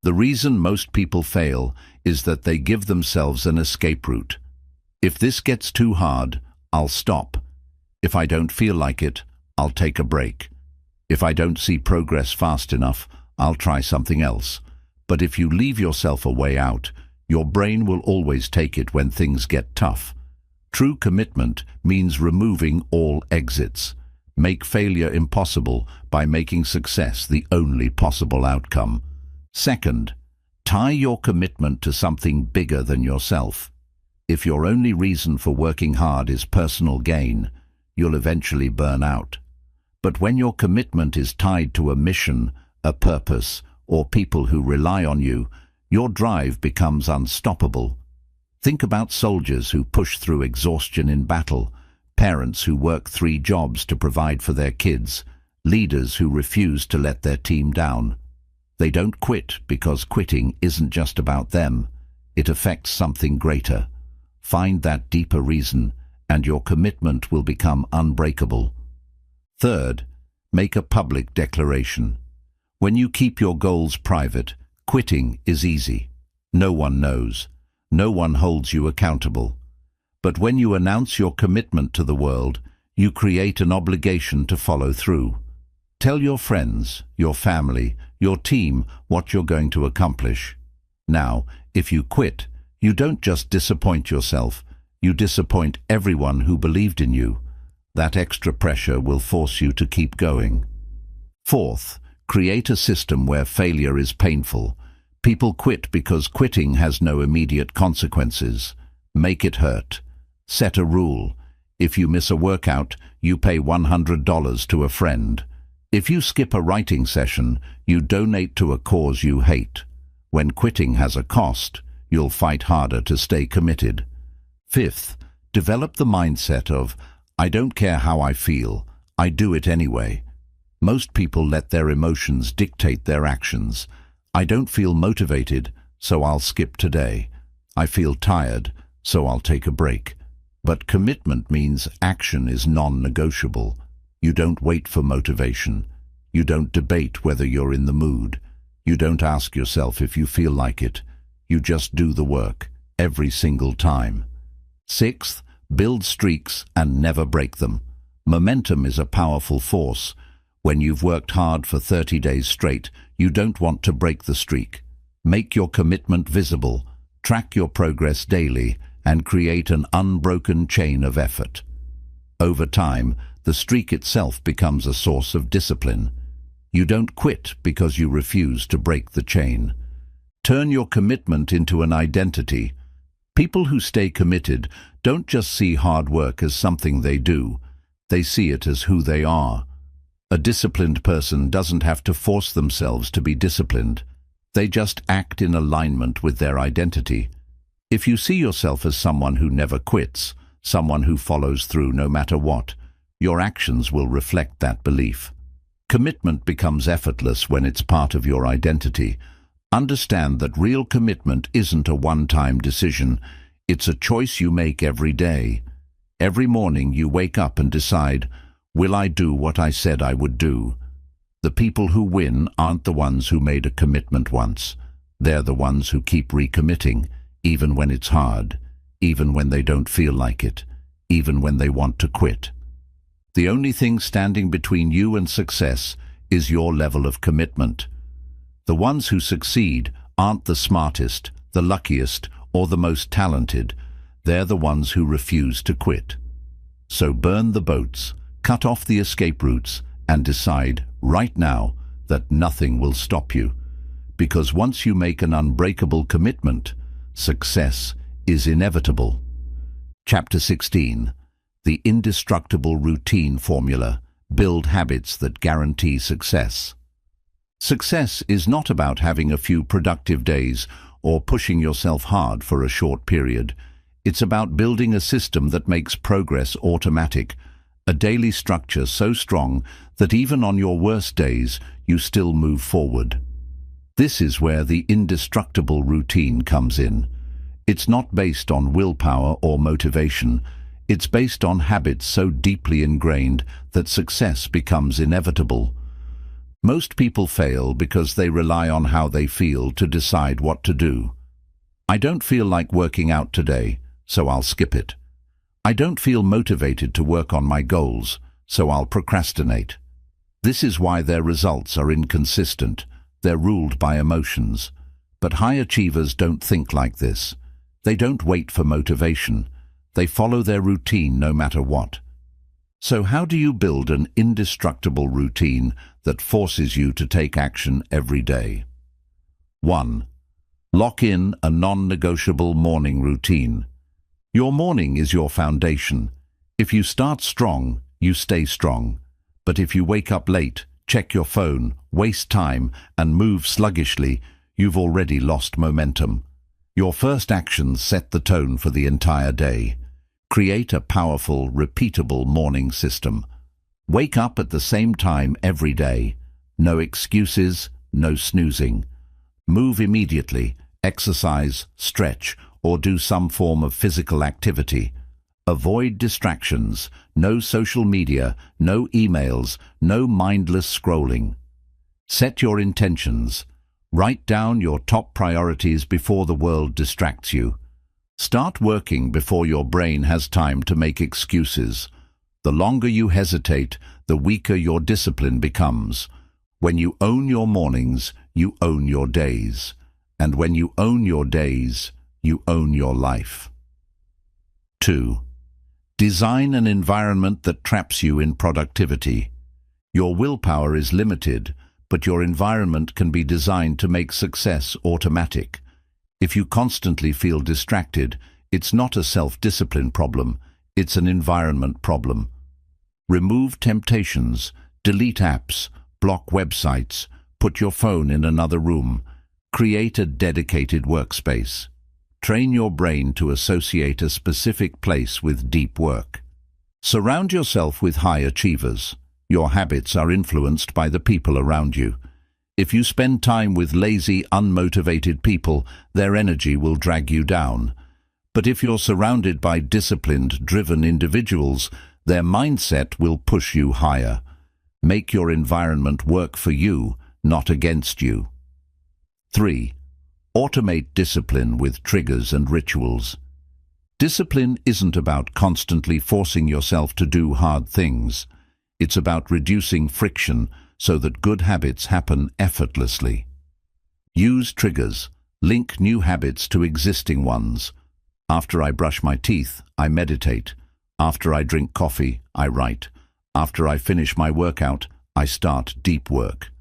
The reason most people fail is that they give themselves an escape route. If this gets too hard, I'll stop. If I don't feel like it, I'll take a break. If I don't see progress fast enough, I'll try something else. But if you leave yourself a way out, your brain will always take it when things get tough. True commitment means removing all exits. Make failure impossible by making success the only possible outcome. Second, tie your commitment to something bigger than yourself. If your only reason for working hard is personal gain, you'll eventually burn out. But when your commitment is tied to a mission, a purpose, or people who rely on you, your drive becomes unstoppable. Think about soldiers who push through exhaustion in battle, parents who work 3 jobs to provide for their kids, leaders who refuse to let their team down. They don't quit because quitting isn't just about them. It affects something greater. Find that deeper reason, and your commitment will become unbreakable. Third, make a public declaration. When you keep your goals private, quitting is easy. No one knows. No one holds you accountable. But when you announce your commitment to the world, you create an obligation to follow through. Tell your friends, your family, your team what you're going to accomplish. Now, if you quit, you don't just disappoint yourself, you disappoint everyone who believed in you. That extra pressure will force you to keep going. Fourth, create a system where failure is painful. People quit because quitting has no immediate consequences. Make it hurt. Set a rule. If you miss a workout, you pay $100 to a friend. If you skip a writing session, you donate to a cause you hate. When quitting has a cost, you'll fight harder to stay committed. Fifth, develop the mindset of, I don't care how I feel, I do it anyway. Most people let their emotions dictate their actions. I don't feel motivated, so I'll skip today. I feel tired, so I'll take a break. But commitment means action is non-negotiable. You don't wait for motivation. You don't debate whether you're in the mood. You don't ask yourself if you feel like it. You just do the work, every single time. Sixth, build streaks and never break them. Momentum is a powerful force. When you've worked hard for 30 days straight, you don't want to break the streak. Make your commitment visible, track your progress daily, and create an unbroken chain of effort. Over time, the streak itself becomes a source of discipline. You don't quit because you refuse to break the chain. Turn your commitment into an identity. People who stay committed don't just see hard work as something they do. They see it as who they are. A disciplined person doesn't have to force themselves to be disciplined. They just act in alignment with their identity. If you see yourself as someone who never quits, someone who follows through no matter what, your actions will reflect that belief. Commitment becomes effortless when it's part of your identity. Understand that real commitment isn't a one-time decision. It's a choice you make every day. Every morning you wake up and decide, will I do what I said I would do? The people who win aren't the ones who made a commitment once. They're the ones who keep recommitting, even when it's hard, even when they don't feel like it, even when they want to quit. The only thing standing between you and success is your level of commitment. The ones who succeed aren't the smartest, the luckiest, or the most talented. They're the ones who refuse to quit. So burn the boats, cut off the escape routes, and decide right now that nothing will stop you. Because once you make an unbreakable commitment, success is inevitable. Chapter 16. The Indestructible Routine Formula. Build habits that guarantee success. Success is not about having a few productive days or pushing yourself hard for a short period. It's about building a system that makes progress automatic, a daily structure so strong that even on your worst days, you still move forward. This is where the indestructible routine comes in. It's not based on willpower or motivation. It's based on habits so deeply ingrained that success becomes inevitable. Most people fail because they rely on how they feel to decide what to do. I don't feel like working out today, so I'll skip it. I don't feel motivated to work on my goals, so I'll procrastinate. This is why their results are inconsistent. They're ruled by emotions. But high achievers don't think like this. They don't wait for motivation. They follow their routine no matter what. So how do you build an indestructible routine that forces you to take action every day? 1. Lock in a non-negotiable morning routine. Your morning is your foundation. If you start strong, you stay strong. But if you wake up late, check your phone, waste time, and move sluggishly, you've already lost momentum. Your first actions set the tone for the entire day. Create a powerful, repeatable morning system. Wake up at the same time every day. No excuses, no snoozing. Move immediately, exercise, stretch, or do some form of physical activity. Avoid distractions, no social media, no emails, no mindless scrolling. Set your intentions. Write down your top priorities before the world distracts you. Start working before your brain has time to make excuses. The longer you hesitate, the weaker your discipline becomes. When you own your mornings, you own your days. And when you own your days, you own your life. 2. Design an environment that traps you in productivity. Your willpower is limited, but your environment can be designed to make success automatic. If you constantly feel distracted, it's not a self-discipline problem, it's an environment problem. Remove temptations, delete apps, block websites, put your phone in another room. Create a dedicated workspace. Train your brain to associate a specific place with deep work. Surround yourself with high achievers. Your habits are influenced by the people around you. If you spend time with lazy, unmotivated people, their energy will drag you down. But if you're surrounded by disciplined, driven individuals, their mindset will push you higher. Make your environment work for you, not against you. 3. Automate discipline with triggers and rituals. Discipline isn't about constantly forcing yourself to do hard things. It's about reducing friction so that good habits happen effortlessly. Use triggers. Link new habits to existing ones. After I brush my teeth, I meditate. After I drink coffee, I write. After I finish my workout, I start deep work.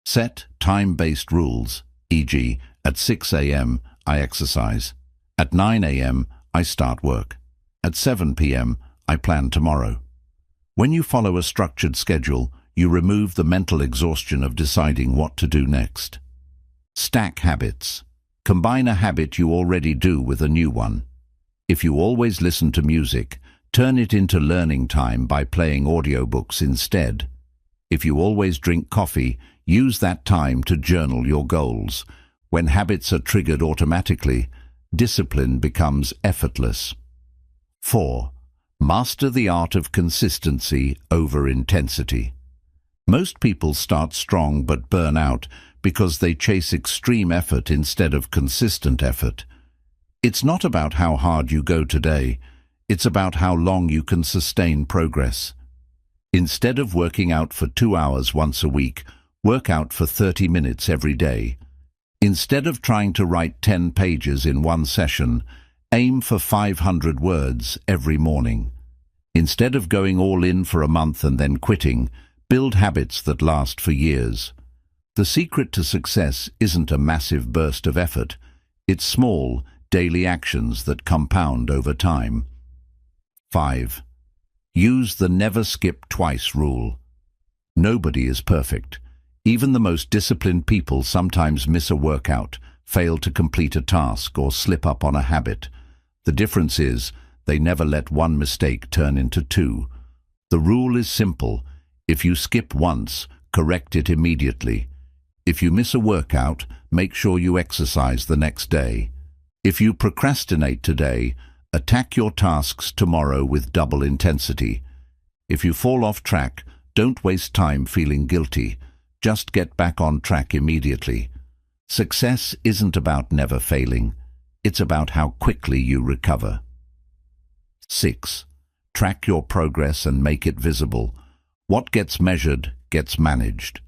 Set time-based rules, e.g., at 6 a.m. I exercise. At 9 a.m. I start work. At 7 p.m. I plan tomorrow. When you follow a structured schedule, you remove the mental exhaustion of deciding what to do next. Stack habits. Combine a habit you already do with a new one. If you always listen to music, turn it into learning time by playing audiobooks instead. If you always drink coffee, use that time to journal your goals. When habits are triggered automatically, discipline becomes effortless. 4. Master the art of consistency over intensity. Most people start strong but burn out because they chase extreme effort instead of consistent effort. It's not about how hard you go today, it's about how long you can sustain progress. Instead of working out for 2 hours once a week, work out for 30 minutes every day. Instead of trying to write 10 pages in one session, aim for 500 words every morning. Instead of going all in for a month and then quitting, build habits that last for years. The secret to success isn't a massive burst of effort. It's small, daily actions that compound over time. 5. Use the never skip twice rule. Nobody is perfect. Even the most disciplined people sometimes miss a workout, fail to complete a task, or slip up on a habit. The difference is, they never let one mistake turn into 2. The rule is simple. If you skip once, correct it immediately. If you miss a workout, make sure you exercise the next day. If you procrastinate today, attack your tasks tomorrow with double intensity. If you fall off track, don't waste time feeling guilty. Just get back on track immediately. Success isn't about never failing. It's about how quickly you recover. 6. Track your progress and make it visible. What gets measured gets managed.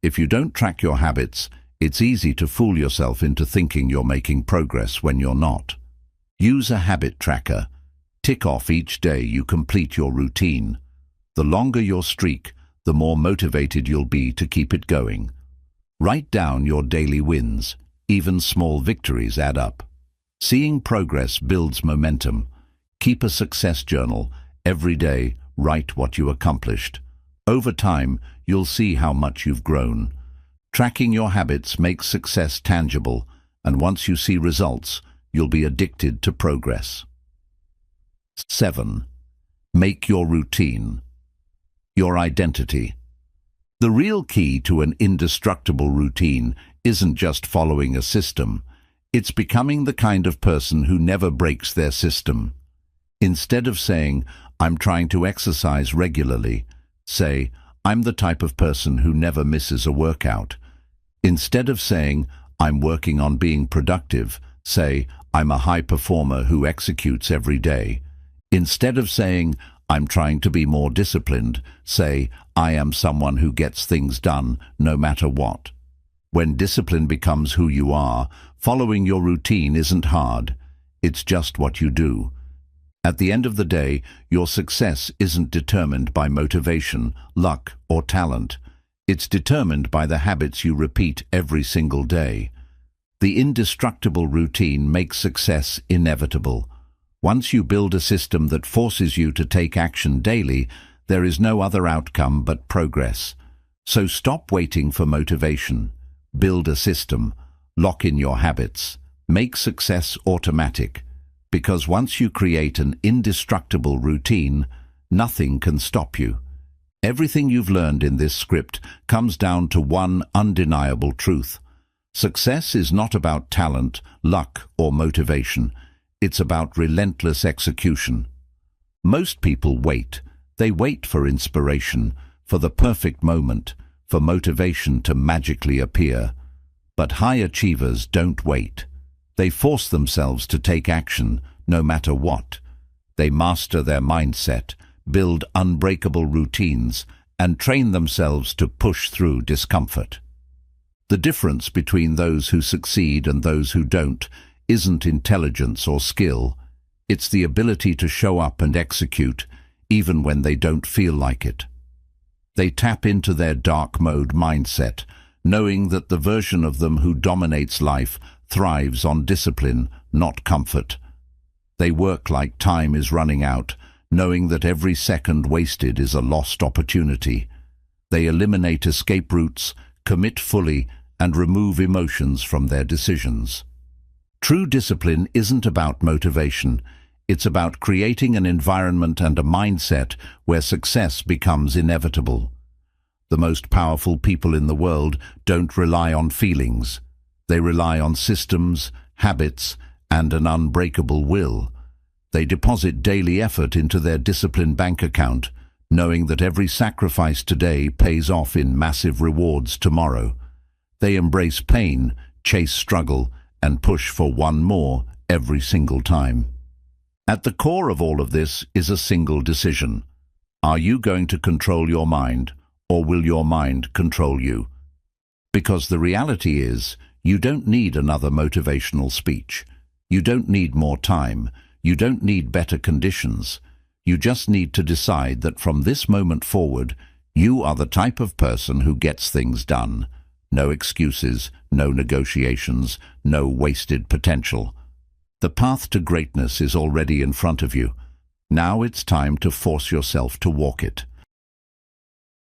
If you don't track your habits, it's easy to fool yourself into thinking you're making progress when you're not. Use a habit tracker. Tick off each day you complete your routine. The longer your streak, the more motivated you'll be to keep it going. Write down your daily wins. Even small victories add up. Seeing progress builds momentum. Keep a success journal. Every day, write what you accomplished. Over time, you'll see how much you've grown. Tracking your habits makes success tangible, and once you see results, you'll be addicted to progress. 7. Make your routine your identity. The real key to an indestructible routine isn't just following a system. It's becoming the kind of person who never breaks their system. Instead of saying, "I'm trying to exercise regularly," say, "I'm the type of person who never misses a workout." Instead of saying, "I'm working on being productive," say, "I'm a high performer who executes every day." Instead of saying, "I'm trying to be more disciplined," say, "I am someone who gets things done no matter what." When discipline becomes who you are, following your routine isn't hard. It's just what you do. At the end of the day, your success isn't determined by motivation, luck, or talent. It's determined by the habits you repeat every single day. The indestructible routine makes success inevitable. Once you build a system that forces you to take action daily, there is no other outcome but progress. So stop waiting for motivation. Build a system. Lock in your habits. Make success automatic. Because once you create an indestructible routine, nothing can stop you. Everything you've learned in this script comes down to one undeniable truth. Success is not about talent, luck, or motivation. It's about relentless execution. Most people wait. They wait for inspiration, for the perfect moment, for motivation to magically appear. But high achievers don't wait. They force themselves to take action, no matter what. They master their mindset, build unbreakable routines, and train themselves to push through discomfort. The difference between those who succeed and those who don't isn't intelligence or skill. It's the ability to show up and execute, even when they don't feel like it. They tap into their dark mode mindset, knowing that the version of them who dominates life thrives on discipline, not comfort. They work like time is running out, knowing that every second wasted is a lost opportunity. They eliminate escape routes, commit fully, and remove emotions from their decisions. True discipline isn't about motivation. It's about creating an environment and a mindset where success becomes inevitable. The most powerful people in the world don't rely on feelings. They rely on systems, habits, and an unbreakable will. They deposit daily effort into their disciplined bank account, knowing that every sacrifice today pays off in massive rewards tomorrow. They embrace pain, chase struggle, and push for one more every single time. At the core of all of this is a single decision. Are you going to control your mind, or will your mind control you? Because the reality is, you don't need another motivational speech. You don't need more time. You don't need better conditions. You just need to decide that from this moment forward, you are the type of person who gets things done. No excuses, no negotiations, no wasted potential. The path to greatness is already in front of you. Now it's time to force yourself to walk it.